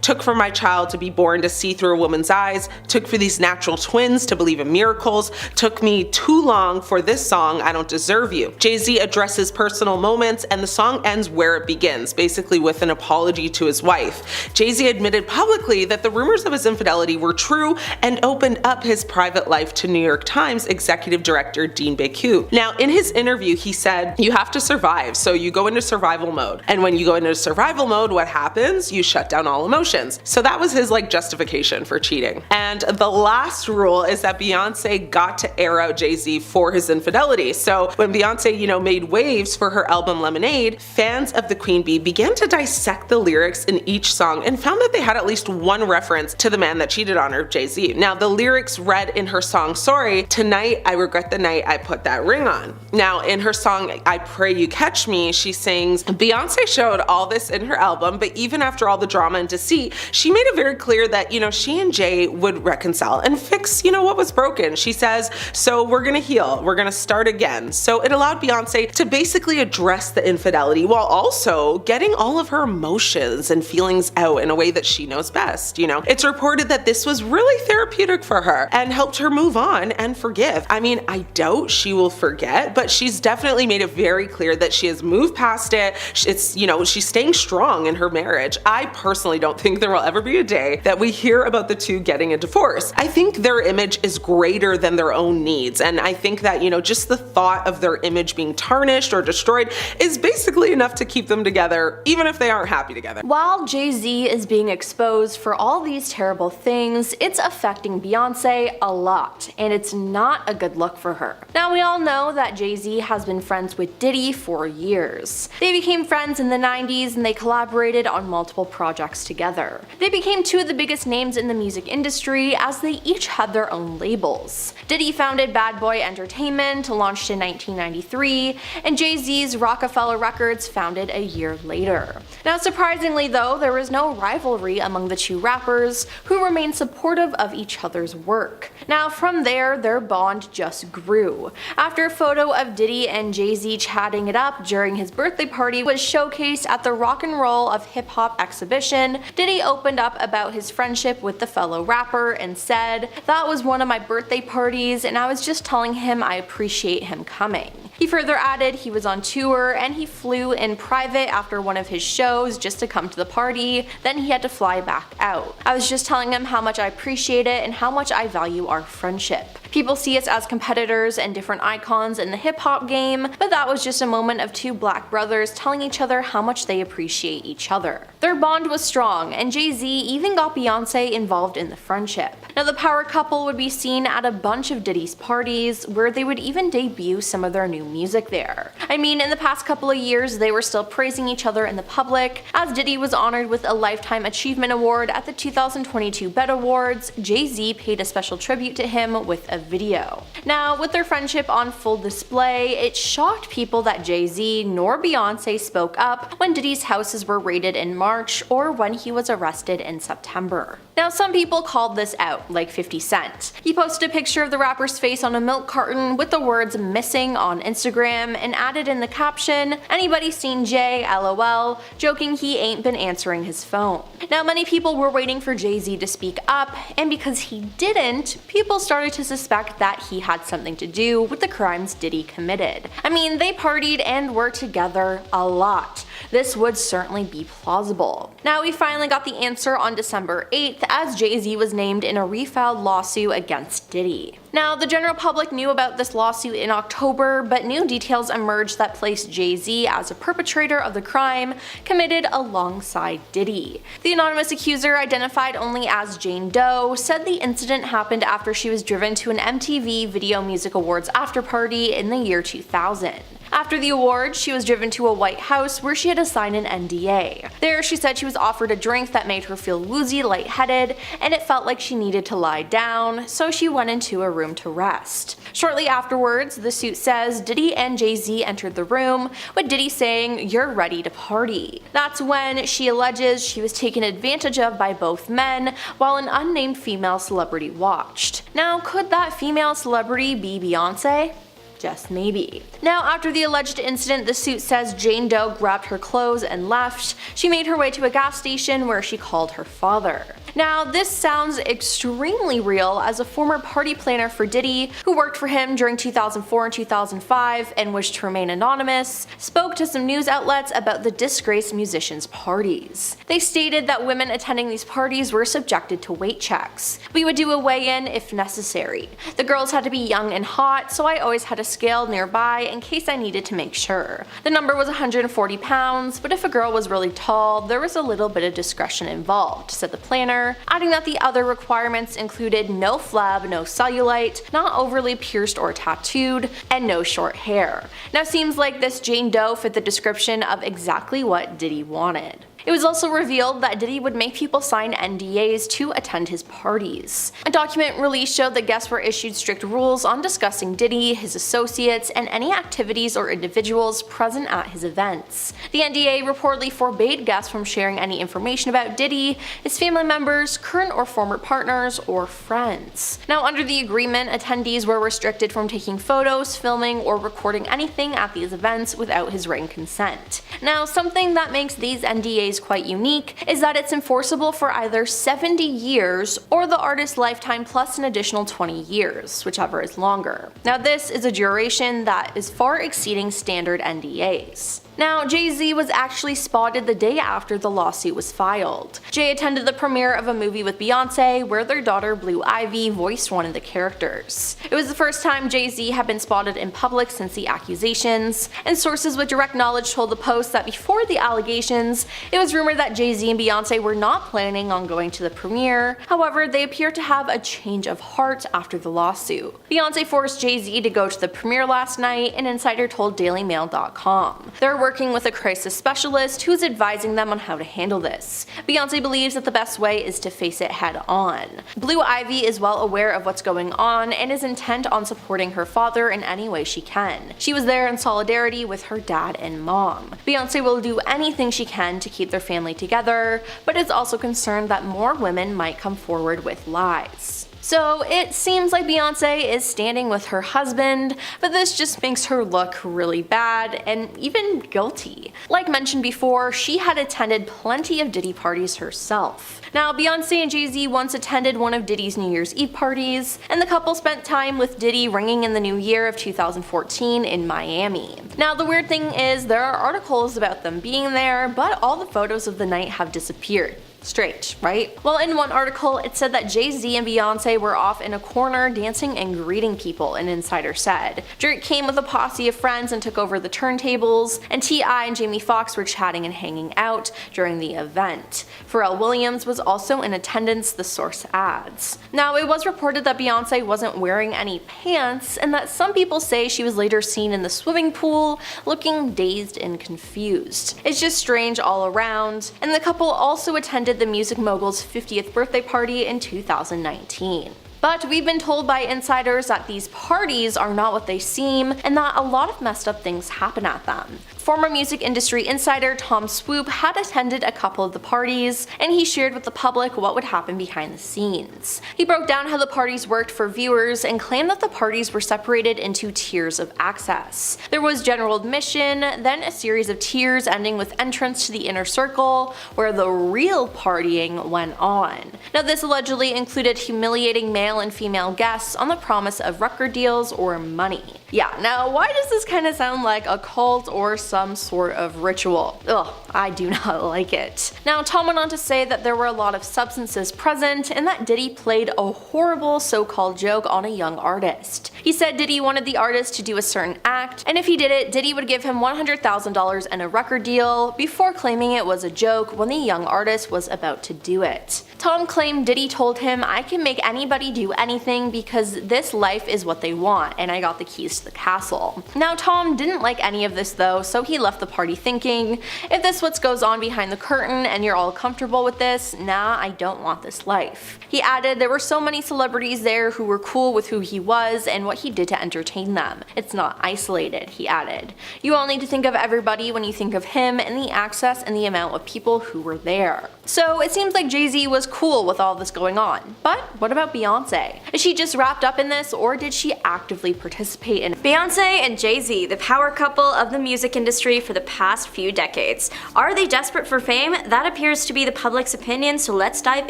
"Took for my child to be born to see through a woman's eyes, took for these natural twins to believe in miracles, took me too long for this song, I don't deserve you." Jay-Z addresses personal moments, and the song ends where it begins, basically with an apology to his wife. Jay-Z admitted publicly that the rumors of his infidelity were true and opened up his private life to New York Times executive director Dean Baku. Now, in his interview, he said, "You have to survive, so you go into survival mode. And when you go into survival mode, what happens? You shut down all emotions." So that was his justification for cheating. And the last rule is that Beyonce got to air out Jay-Z for his infidelity. So when Beyonce, made waves for her album Lemonade, fans of the Queen Bee began to dissect the lyrics in each song and found that they had at least one reference to the man that cheated on her, Jay-Z. Now, the lyrics read in her song Sorry, "Tonight I regret the night I put that ring on." Now, in her song I Pray You Catch Me, she sings, "Beyonce showed all this in her album, but even after all the drama and deceit, she made it very clear that, she and Jay would reconcile and fix, what was broken." She says, "So we're gonna heal, we're gonna start again." So it allowed Beyonce to basically address the infidelity while also getting all of her emotions and feelings out in a way that she knows best. It's reported that this was really therapeutic for her and helped her move on and forgive. I mean, I doubt she will forget, but she's definitely made it very clear that she has moved past it. It's, she's staying strong in her marriage. I personally don't think there will ever be a day that we hear about the two getting a divorce. I think their image is greater than their own needs, and I think that, just the thought of their image being tarnished or destroyed is basically enough to keep them together, even if they aren't happy together. While Jay-Z is being exposed for all these terrible things, it's affecting Beyonce a lot, and it's not a good look for her. Now, we all know that Jay-Z has been friends with Diddy for years. They became friends in the 90s and they collaborated on multiple projects together. They became two of the biggest names in the music industry as they each had their own labels. Diddy founded Bad Boy Entertainment, launched in 1993, and Jay-Z's Rockefeller Records founded a year later. Now, surprisingly though, there was no rivalry among the two rappers, who remained supportive of each other's work. Now, from there, their bond just grew. After a photo of Diddy and Jay-Z chatting it up during his birthday party was showcased at the Rock and Roll of Hip Hop exhibition, Diddy opened up about his friendship with the fellow rapper and said, "That was one of my birthday parties and I was just telling him I appreciate him coming." He further added he was on tour and he flew in private after one of his shows just to come to the party, then he had to fly back out. "I was just telling him how much I appreciate it and how much I value our friendship. People see us as competitors and different icons in the hip-hop game, but that was just a moment of two black brothers telling each other how much they appreciate each other." Their bond was strong, and Jay-Z even got Beyonce involved in the friendship. Now, the power couple would be seen at a bunch of Diddy's parties, where they would even debut some of their new music there. I mean, in the past couple of years, they were still praising each other in the public, as Diddy was honored with a Lifetime Achievement Award at the 2022 BET Awards. Jay-Z paid a special tribute to him with a video. Now, with their friendship on full display, it shocked people that Jay-Z nor Beyonce spoke up when Diddy's houses were raided in March or when he was arrested in September. Now, some people called this out, like 50 Cent. He posted a picture of the rapper's face on a milk carton with the words "missing" on Instagram and added in the caption, "Anybody seen Jay? LOL," joking he ain't been answering his phone. Now, many people were waiting for Jay-Z to speak up, and because he didn't, people started to suspect that he had something to do with the crimes Diddy committed. I mean, they partied and were together a lot. This would certainly be plausible. Now, we finally got the answer on December 8th as Jay-Z was named in a refiled lawsuit against Diddy. Now, the general public knew about this lawsuit in October, but new details emerged that placed Jay-Z as a perpetrator of the crime committed alongside Diddy. The anonymous accuser, identified only as Jane Doe, said the incident happened after she was driven to an MTV Video Music Awards afterparty in the year 2000. After the awards, she was driven to a White House where she had to sign an NDA. There, she said she was offered a drink that made her feel woozy, lightheaded, and it felt like she needed to lie down, so she went into a room to rest. Shortly afterwards, the suit says Diddy and Jay-Z entered the room, with Diddy saying, "You're ready to party." That's when she alleges she was taken advantage of by both men, while an unnamed female celebrity watched. Now, could that female celebrity be Beyonce? Just maybe. Now, after the alleged incident, the suit says Jane Doe grabbed her clothes and left. She made her way to a gas station where she called her father. Now, this sounds extremely real, as a former party planner for Diddy, who worked for him during 2004 and 2005 and wished to remain anonymous, spoke to some news outlets about the disgraced musicians' parties. They stated that women attending these parties were subjected to weight checks. "We would do a weigh-in if necessary. The girls had to be young and hot, so I always had a scale nearby in case I needed to make sure. The number was 140 pounds, but if a girl was really tall, there was a little bit of discretion involved," said the planner, adding that the other requirements included no flab, no cellulite, not overly pierced or tattooed, and no short hair. Now, seems like this Jane Doe fit the description of exactly what Diddy wanted. It was also revealed that Diddy would make people sign NDAs to attend his parties. A document released showed that guests were issued strict rules on discussing Diddy, his associates, and any activities or individuals present at his events. The NDA reportedly forbade guests from sharing any information about Diddy, his family members, current or former partners, or friends. Now, under the agreement, attendees were restricted from taking photos, filming, or recording anything at these events without his written consent. Now, something that makes these NDAs quite unique is that it's enforceable for either 70 years or the artist's lifetime plus an additional 20 years, whichever is longer. Now, this is a duration that is far exceeding standard NDAs. Now, Jay-Z was actually spotted the day after the lawsuit was filed. Jay attended the premiere of a movie with Beyonce where their daughter Blue Ivy voiced one of the characters. It was the first time Jay-Z had been spotted in public since the accusations, and sources with direct knowledge told the Post that before the allegations, it was rumored that Jay-Z and Beyonce were not planning on going to the premiere. However, they appear to have a change of heart after the lawsuit. Beyonce forced Jay-Z to go to the premiere last night, an insider told DailyMail.com. They're working with a crisis specialist who is advising them on how to handle this. Beyonce believes that the best way is to face it head on. Blue Ivy is well aware of what's going on and is intent on supporting her father in any way she can. She was there in solidarity with her dad and mom. Beyonce will do anything she can to keep their family together, but is also concerned that more women might come forward with lies. So it seems like Beyonce is standing with her husband, but this just makes her look really bad and even guilty. Like mentioned before, she had attended plenty of Diddy parties herself. Now, Beyoncé and Jay-Z once attended one of Diddy's New Year's Eve parties, and the couple spent time with Diddy ringing in the new year of 2014 in Miami. Now, the weird thing is there are articles about them being there, but all the photos of the night have disappeared. Strange, right? Well, in one article, it said that Jay-Z and Beyonce were off in a corner dancing and greeting people, an insider said. Drake came with a posse of friends and took over the turntables, and T.I. and Jamie Foxx were chatting and hanging out during the event. Pharrell Williams was also in attendance, the source adds. Now, it was reported that Beyonce wasn't wearing any pants, and that some people say she was later seen in the swimming pool, looking dazed and confused. It's just strange all around, and the couple also attended the music mogul's 50th birthday party in 2019. But we've been told by insiders that these parties are not what they seem, and that a lot of messed up things happen at them. Former music industry insider Tom Swoop had attended a couple of the parties, and he shared with the public what would happen behind the scenes. He broke down how the parties worked for viewers and claimed that the parties were separated into tiers of access. There was general admission, then a series of tiers ending with entrance to the inner circle, where the real partying went on. Now, this allegedly included humiliating male and female guests on the promise of record deals or money. Yeah, now why does this kind of sound like a cult or some sort of ritual? Ugh, I do not like it. Now, Tom went on to say that there were a lot of substances present and that Diddy played a horrible so-called joke on a young artist. He said Diddy wanted the artist to do a certain act, and if he did it, Diddy would give him $100,000 and a record deal before claiming it was a joke when the young artist was about to do it. Tom claimed Diddy told him, "I can make anybody do anything because this life is what they want, and I got the keys to the castle." Now, Tom didn't like any of this though, so he left the party thinking, if this what goes on behind the curtain and you're all comfortable with this, nah, I don't want this life. He added there were so many celebrities there who were cool with who he was and what he did to entertain them. It's not isolated, he added. You all need to think of everybody when you think of him and the access and the amount of people who were there. So it seems like Jay-Z was cool with all this going on. But what about Beyonce? Is she just wrapped up in this, or did she actively participate in it? Beyonce and Jay-Z, the power couple of the music industry for the past few decades. Are they desperate for fame? That appears to be the public's opinion, so let's dive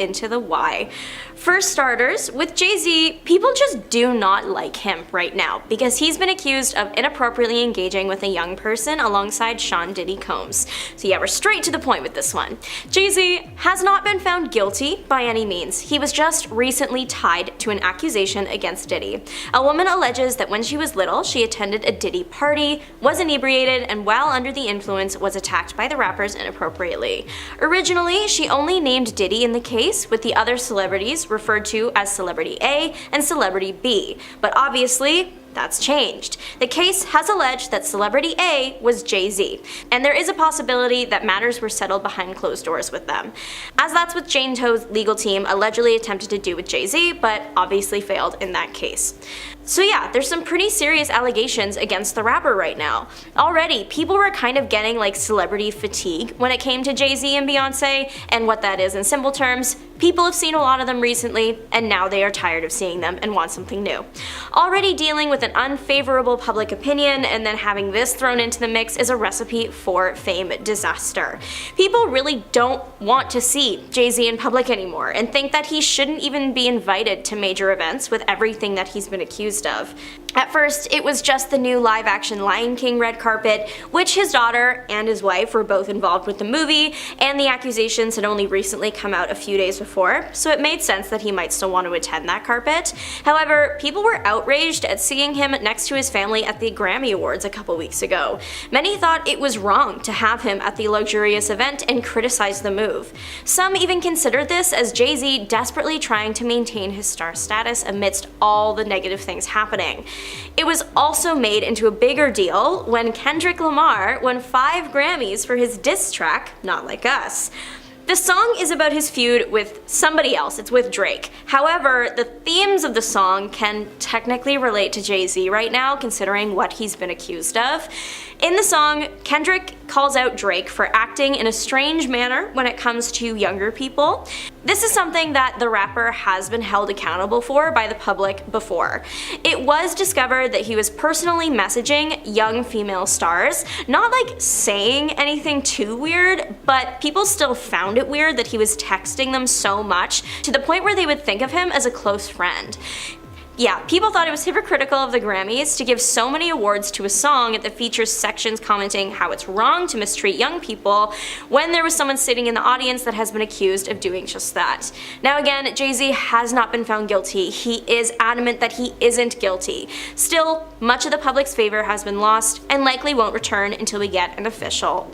into the why. For starters, with Jay-Z, people just do not like him right now because he's been accused of inappropriately engaging with a young person alongside Sean Diddy Combs. So yeah, we're straight to the point with this one. Jay-Z has not been found guilty by any means. He was just recently tied to an accusation against Diddy. A woman alleges that when she was little, she attended a Diddy party, was inebriated, and while under the influence was attacked by the rappers inappropriately. Originally, she only named Diddy in the case, with the other celebrities referred to as Celebrity A and Celebrity B, but obviously, that's changed. The case has alleged that Celebrity A was Jay-Z, and there is a possibility that matters were settled behind closed doors with them, as that's what Jane Doe's legal team allegedly attempted to do with Jay-Z, but obviously failed in that case. So yeah, there's some pretty serious allegations against the rapper right now. Already, people were kind of getting like celebrity fatigue when it came to Jay-Z and Beyonce, and what that is in simple terms, people have seen a lot of them recently, and now they are tired of seeing them and want something new. Already dealing with an unfavorable public opinion and then having this thrown into the mix is a recipe for fame disaster. People really don't want to see Jay-Z in public anymore and think that he shouldn't even be invited to major events with everything that he's been accused of. At first, it was just the new live-action Lion King red carpet, which his daughter and his wife were both involved with the movie, and the accusations had only recently come out a few days before, so it made sense that he might still want to attend that carpet. However, people were outraged at seeing him next to his family at the Grammy Awards a couple weeks ago. Many thought it was wrong to have him at the luxurious event and criticized the move. Some even considered this as Jay-Z desperately trying to maintain his star status amidst all the negative things happening. It was also made into a bigger deal when Kendrick Lamar won 5 Grammys for his diss track, Not Like Us. The song is about his feud with somebody else, it's with Drake. However, the themes of the song can technically relate to Jay-Z right now, considering what he's been accused of. In the song, Kendrick calls out Drake for acting in a strange manner when it comes to younger people. This is something that the rapper has been held accountable for by the public before. It was discovered that he was personally messaging young female stars, not like saying anything too weird, but people still found it weird that he was texting them so much to the point where they would think of him as a close friend. Yeah, people thought it was hypocritical of the Grammys to give so many awards to a song that features sections commenting how it's wrong to mistreat young people when there was someone sitting in the audience that has been accused of doing just that. Now again, Jay-Z has not been found guilty. He is adamant that he isn't guilty. Still, much of the public's favor has been lost and likely won't return until we get an official.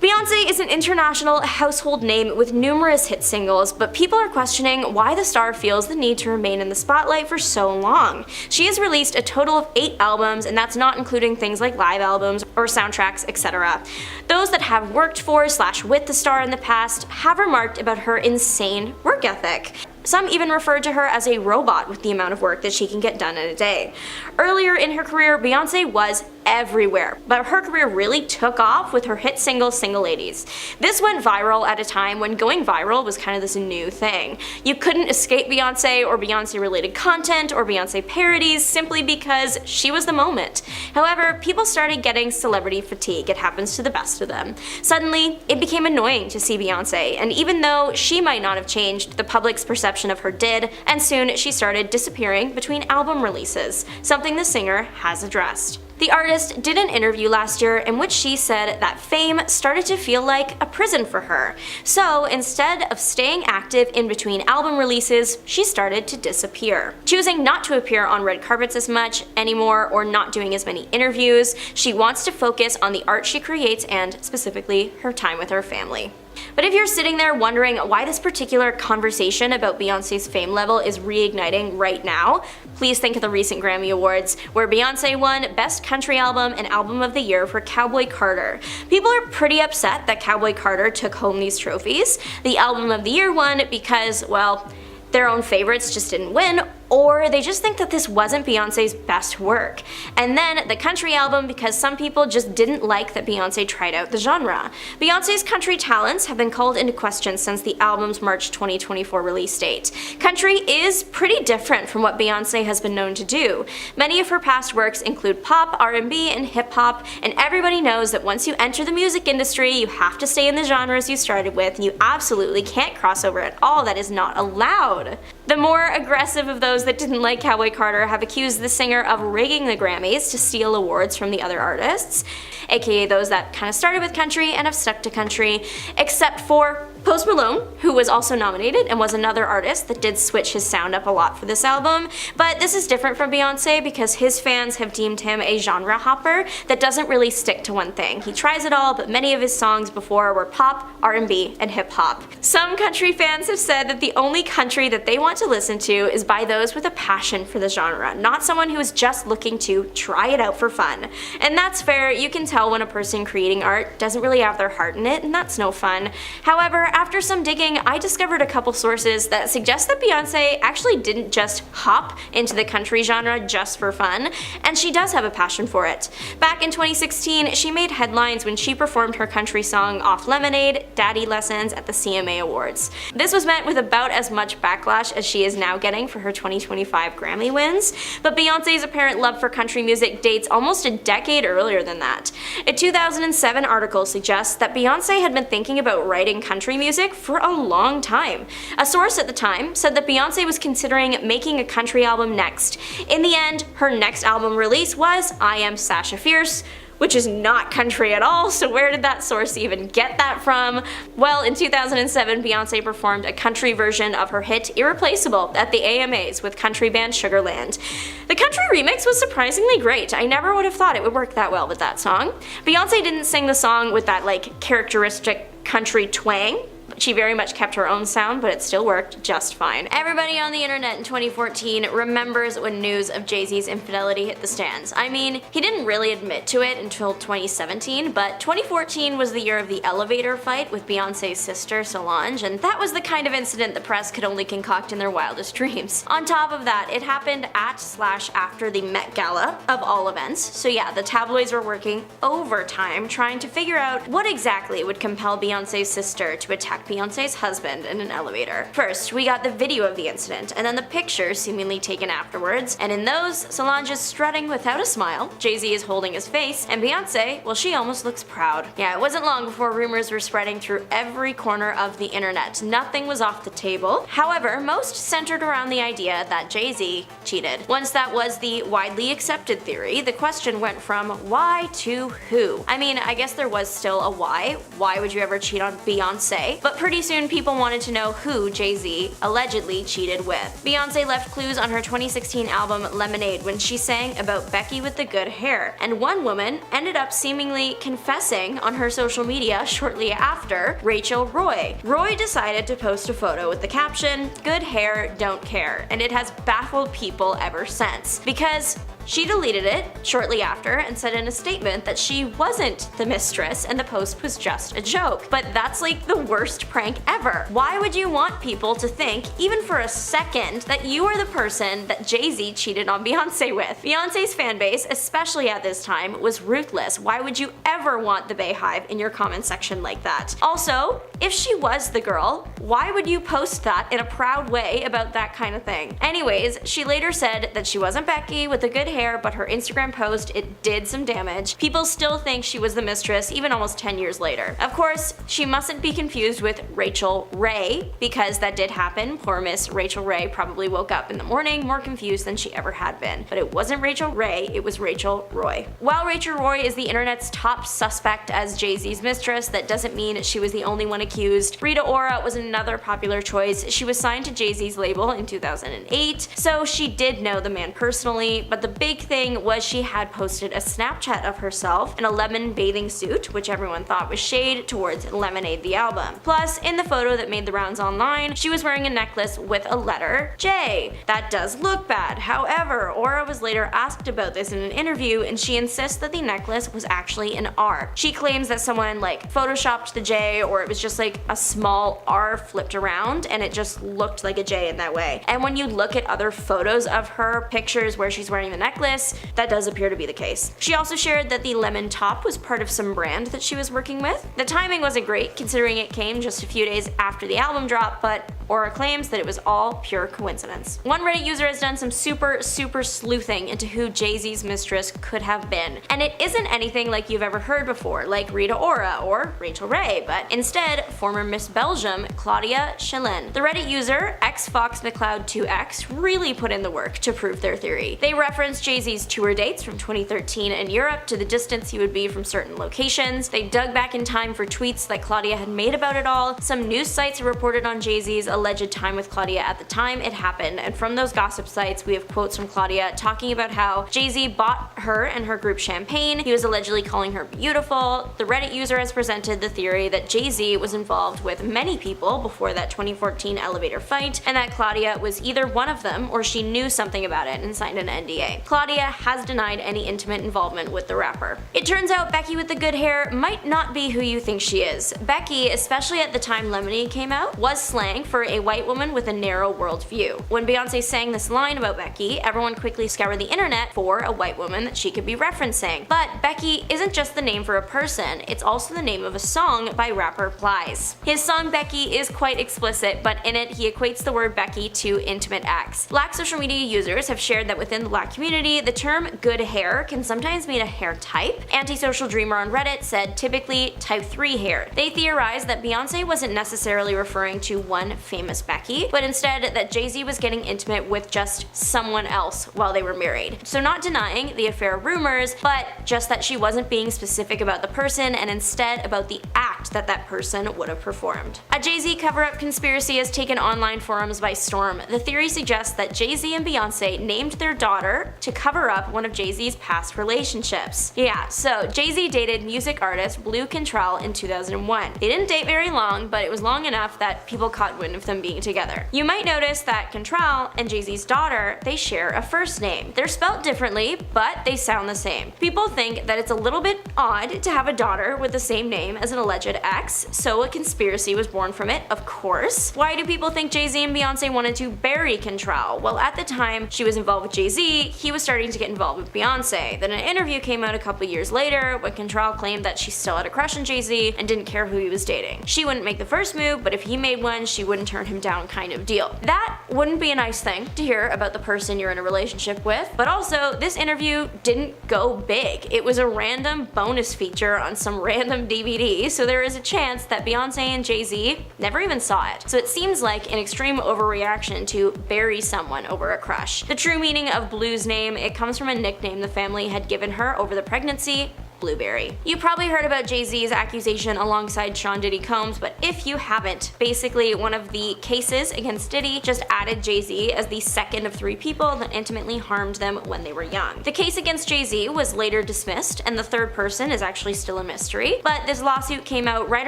Beyoncé is an international household name with numerous hit singles, but people are questioning why the star feels the need to remain in the spotlight for so long. She has released a total of 8 albums, and that's not including things like live albums or soundtracks, etc. Those that have worked for / with the star in the past have remarked about her insane work ethic. Some even referred to her as a robot with the amount of work that she can get done in a day. Earlier in her career, Beyoncé was everywhere, but her career really took off with her hit single, Single Ladies. This went viral at a time when going viral was kind of this new thing. You couldn't escape Beyoncé or Beyoncé-related content or Beyoncé parodies simply because she was the moment. However, people started getting celebrity fatigue. It happens to the best of them. Suddenly, it became annoying to see Beyoncé, and even though she might not have changed, the public's perception of her did, and soon she started disappearing between album releases, something the singer has addressed. The artist did an interview last year in which she said that fame started to feel like a prison for her. So instead of staying active in between album releases, she started to disappear. Choosing not to appear on red carpets as much anymore or not doing as many interviews, she wants to focus on the art she creates and specifically her time with her family. But if you're sitting there wondering why this particular conversation about Beyoncé's fame level is reigniting right now, please think of the recent Grammy Awards, where Beyoncé won Best Country Album and Album of the Year for Cowboy Carter. People are pretty upset that Cowboy Carter took home these trophies. The Album of the Year won because, well, their own favorites just didn't win, or they just think that this wasn't Beyoncé's best work. And then the country album because some people just didn't like that Beyoncé tried out the genre. Beyoncé's country talents have been called into question since the album's March 2024 release date. Country is pretty different from what Beyoncé has been known to do. Many of her past works include pop, R&B, and hip-hop, and everybody knows that once you enter the music industry, you have to stay in the genres you started with, and you absolutely can't cross over at all. That is not allowed. The more aggressive of those that didn't like Cowboy Carter have accused the singer of rigging the Grammys to steal awards from the other artists, aka those that kind of started with country and have stuck to country, except for Post Malone, who was also nominated and was another artist that did switch his sound up a lot for this album, but this is different from Beyoncé because his fans have deemed him a genre hopper that doesn't really stick to one thing. He tries it all, but many of his songs before were pop, R&B, and hip-hop. Some country fans have said that the only country that they want to listen to is by those with a passion for the genre, not someone who is just looking to try it out for fun. And that's fair. You can tell when a person creating art doesn't really have their heart in it, and that's no fun. However, after some digging, I discovered a couple sources that suggest that Beyoncé actually didn't just hop into the country genre just for fun, and she does have a passion for it. Back in 2016, she made headlines when she performed her country song Off Lemonade, Daddy Lessons at the CMA Awards. This was met with about as much backlash as she is now getting for her 2025 Grammy wins, but Beyoncé's apparent love for country music dates almost a decade earlier than that. A 2007 article suggests that Beyoncé had been thinking about writing country music for a long time. A source at the time said that Beyoncé was considering making a country album next. In the end, her next album release was I Am Sasha Fierce, which is not country at all, so where did that source even get that from? Well, in 2007, Beyoncé performed a country version of her hit Irreplaceable at the AMAs with country band Sugarland. The country remix was surprisingly great. I never would have thought it would work that well with that song. Beyoncé didn't sing the song with that characteristic country twang, She very much kept her own sound, but it still worked just fine. Everybody on the internet in 2014 remembers when news of Jay-Z's infidelity hit the stands. I mean, he didn't really admit to it until 2017, but 2014 was the year of the elevator fight with Beyonce's sister Solange, and that was the kind of incident the press could only concoct in their wildest dreams. On top of that, it happened at/after the Met Gala, of all events, so yeah, the tabloids were working overtime trying to figure out what exactly would compel Beyonce's sister to attack Beyonce's husband in an elevator. First, we got the video of the incident, and then the pictures seemingly taken afterwards, and in those, Solange is strutting without a smile, Jay-Z is holding his face, and Beyonce, well, she almost looks proud. Yeah, it wasn't long before rumors were spreading through every corner of the internet. Nothing was off the table. However, most centered around the idea that Jay-Z cheated. Once that was the widely accepted theory, the question went from why to who. I mean, I guess there was still a why. Why would you ever cheat on Beyonce? But pretty soon people wanted to know who Jay-Z allegedly cheated with. Beyonce left clues on her 2016 album Lemonade when she sang about Becky with the good hair, and one woman ended up seemingly confessing on her social media shortly after, Rachel Roy. Roy decided to post a photo with the caption, "Good hair, don't care," and it has baffled people ever since. Because she deleted it shortly after and said in a statement that she wasn't the mistress and the post was just a joke. But that's like the worst prank ever. Why would you want people to think, even for a second, that you are the person that Jay-Z cheated on Beyonce with? Beyonce's fanbase, especially at this time, was ruthless. Why would you ever want the Bayhive in your comment section like that? Also, if she was the girl, why would you post that in a proud way about that kind of thing? Anyways, she later said that she wasn't Becky with the good hair, but her Instagram post, it did some damage. People still think she was the mistress even almost 10 years later. Of course, she mustn't be confused with Rachel Ray, because that did happen. Poor Miss Rachel Ray probably woke up in the morning more confused than she ever had been. But it wasn't Rachel Ray, it was Rachel Roy. While Rachel Roy is the internet's top suspect as Jay-Z's mistress, that doesn't mean she was the only one accused. Rita Ora was another popular choice. She was signed to Jay-Z's label in 2008, so she did know the man personally, but the big thing was she had posted a Snapchat of herself in a lemon bathing suit, which everyone thought was shade towards Lemonade the album. Plus, in the photo that made the rounds online, she was wearing a necklace with a letter J. That does look bad. However, Ora was later asked about this in an interview, and she insists that the necklace was actually an R. She claims that someone like photoshopped the J, or it was just like a small R flipped around and it just looked like a J in that way. And when you look at other photos of her, pictures where she's wearing the necklace, that does appear to be the case. She also shared that the lemon top was part of some brand that she was working with. The timing wasn't great considering it came just a few days after the album drop, but Ora claims that it was all pure coincidence. One Reddit user has done some super sleuthing into who Jay-Z's mistress could have been, and it isn't anything like you've ever heard before, like Rita Ora or Rachel Ray, but instead former Miss Belgium Claudia Schillen. The Reddit user xfoxmcleod2x really put in the work to prove their theory. They referenced Jay-Z's tour dates from 2013 in Europe to the distance he would be from certain locations. They dug back in time for tweets that Claudia had made about it all. Some news sites reported on Jay-Z's alleged time with Claudia at the time it happened, and from those gossip sites we have quotes from Claudia talking about how Jay-Z bought her and her group champagne, he was allegedly calling her beautiful. The Reddit user has presented the theory that Jay-Z was involved with many people before that 2014 elevator fight, and that Claudia was either one of them or she knew something about it and signed an NDA. Claudia has denied any intimate involvement with the rapper. It turns out Becky with the good hair might not be who you think she is. Becky, especially at the time Lemonade came out, was slang for a white woman with a narrow worldview. When Beyonce sang this line about Becky, everyone quickly scoured the internet for a white woman that she could be referencing. But Becky isn't just the name for a person, it's also the name of a song by rapper Plies. His song Becky is quite explicit, but in it he equates the word Becky to intimate acts. Black social media users have shared that within the Black community, the term good hair can sometimes mean a hair type. Antisocial Dreamer on Reddit said typically type 3 hair. They theorized that Beyonce wasn't necessarily referring to one famous Becky, but instead that Jay-Z was getting intimate with just someone else while they were married. So not denying the affair rumors, but just that she wasn't being specific about the person and instead about the act that that person would have performed. A Jay-Z cover-up conspiracy has taken online forums by storm. The theory suggests that Jay-Z and Beyonce named their daughter to cover up one of Jay-Z's past relationships. Yeah, so Jay-Z dated music artist Blue Cantrell in 2001. They didn't date very long, but it was long enough that people caught wind of them being together. You might notice that Cantrell and Jay-Z's daughter, they share a first name. They're spelled differently, but they sound the same. People think that it's a little bit odd to have a daughter with the same name as an alleged ex, so a conspiracy was born from it, of course. Why do people think Jay-Z and Beyonce wanted to bury Cantrell? Well, at the time she was involved with Jay-Z, he was starting to get involved with Beyonce. Then an interview came out a couple years later when Cantrell claimed that she still had a crush on Jay-Z and didn't care who he was dating. She wouldn't make the first move, but if he made one, she wouldn't turn him down kind of deal. That wouldn't be a nice thing to hear about the person you're in a relationship with, but also this interview didn't go big. It was a random bonus feature on some random DVD, so there is a chance that Beyonce and Jay-Z never even saw it. So it seems like an extreme overreaction to bury someone over a crush. The true meaning of Blue's name, it comes from a nickname the family had given her over the pregnancy: Blueberry. You probably heard about Jay-Z's accusation alongside Sean Diddy Combs, but if you haven't, basically one of the cases against Diddy just added Jay-Z as the second of 3 people that intimately harmed them when they were young. The case against Jay-Z was later dismissed, and the third person is actually still a mystery, but this lawsuit came out right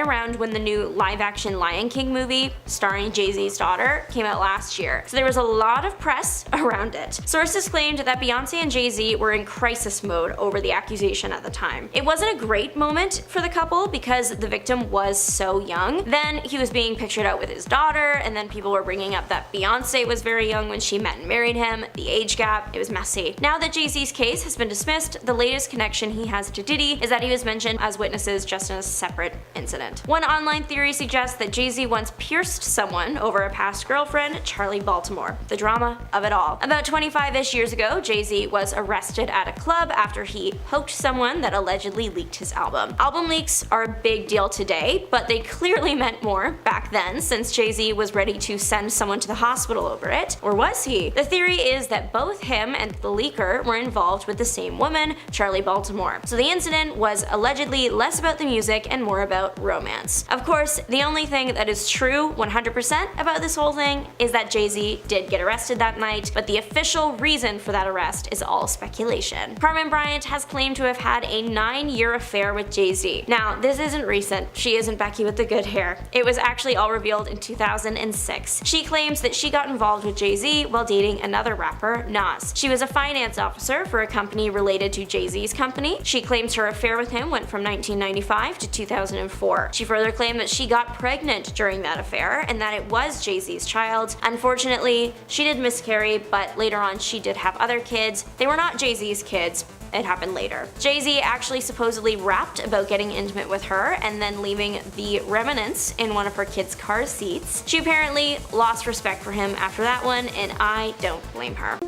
around when the new live-action Lion King movie, starring Jay-Z's daughter, came out last year, so there was a lot of press around it. Sources claimed that Beyonce and Jay-Z were in crisis mode over the accusation at the time. It wasn't a great moment for the couple because the victim was so young. Then he was being pictured out with his daughter, and then people were bringing up that Beyonce was very young when she met and married him, the age gap, it was messy. Now that Jay-Z's case has been dismissed, the latest connection he has to Diddy is that he was mentioned as witnesses just in a separate incident. One online theory suggests that Jay-Z once pierced someone over a past girlfriend, Charlie Baltimore. The drama of it all. About 25-ish years ago, Jay-Z was arrested at a club after he poked someone that allegedly leaked his album. Album leaks are a big deal today, but they clearly meant more back then, since Jay-Z was ready to send someone to the hospital over it. Or was he? The theory is that both him and the leaker were involved with the same woman, Charlie Baltimore. So the incident was allegedly less about the music and more about romance. Of course, the only thing that is true 100% about this whole thing is that Jay-Z did get arrested that night, but the official reason for that arrest is all speculation. Carmen Bryant has claimed to have had a 9-year affair with Jay-Z. Now, this isn't recent. She isn't Becky with the good hair. It was actually all revealed in 2006. She claims that she got involved with Jay-Z while dating another rapper, Nas. She was a finance officer for a company related to Jay-Z's company. She claims her affair with him went from 1995 to 2004. She further claimed that she got pregnant during that affair and that it was Jay-Z's child. Unfortunately, she did miscarry, but later on she did have other kids. They were not Jay-Z's kids. It happened later. Jay-Z actually supposedly rapped about getting intimate with her and then leaving the remnants in one of her kids' car seats. She apparently lost respect for him after that one, and I don't blame her.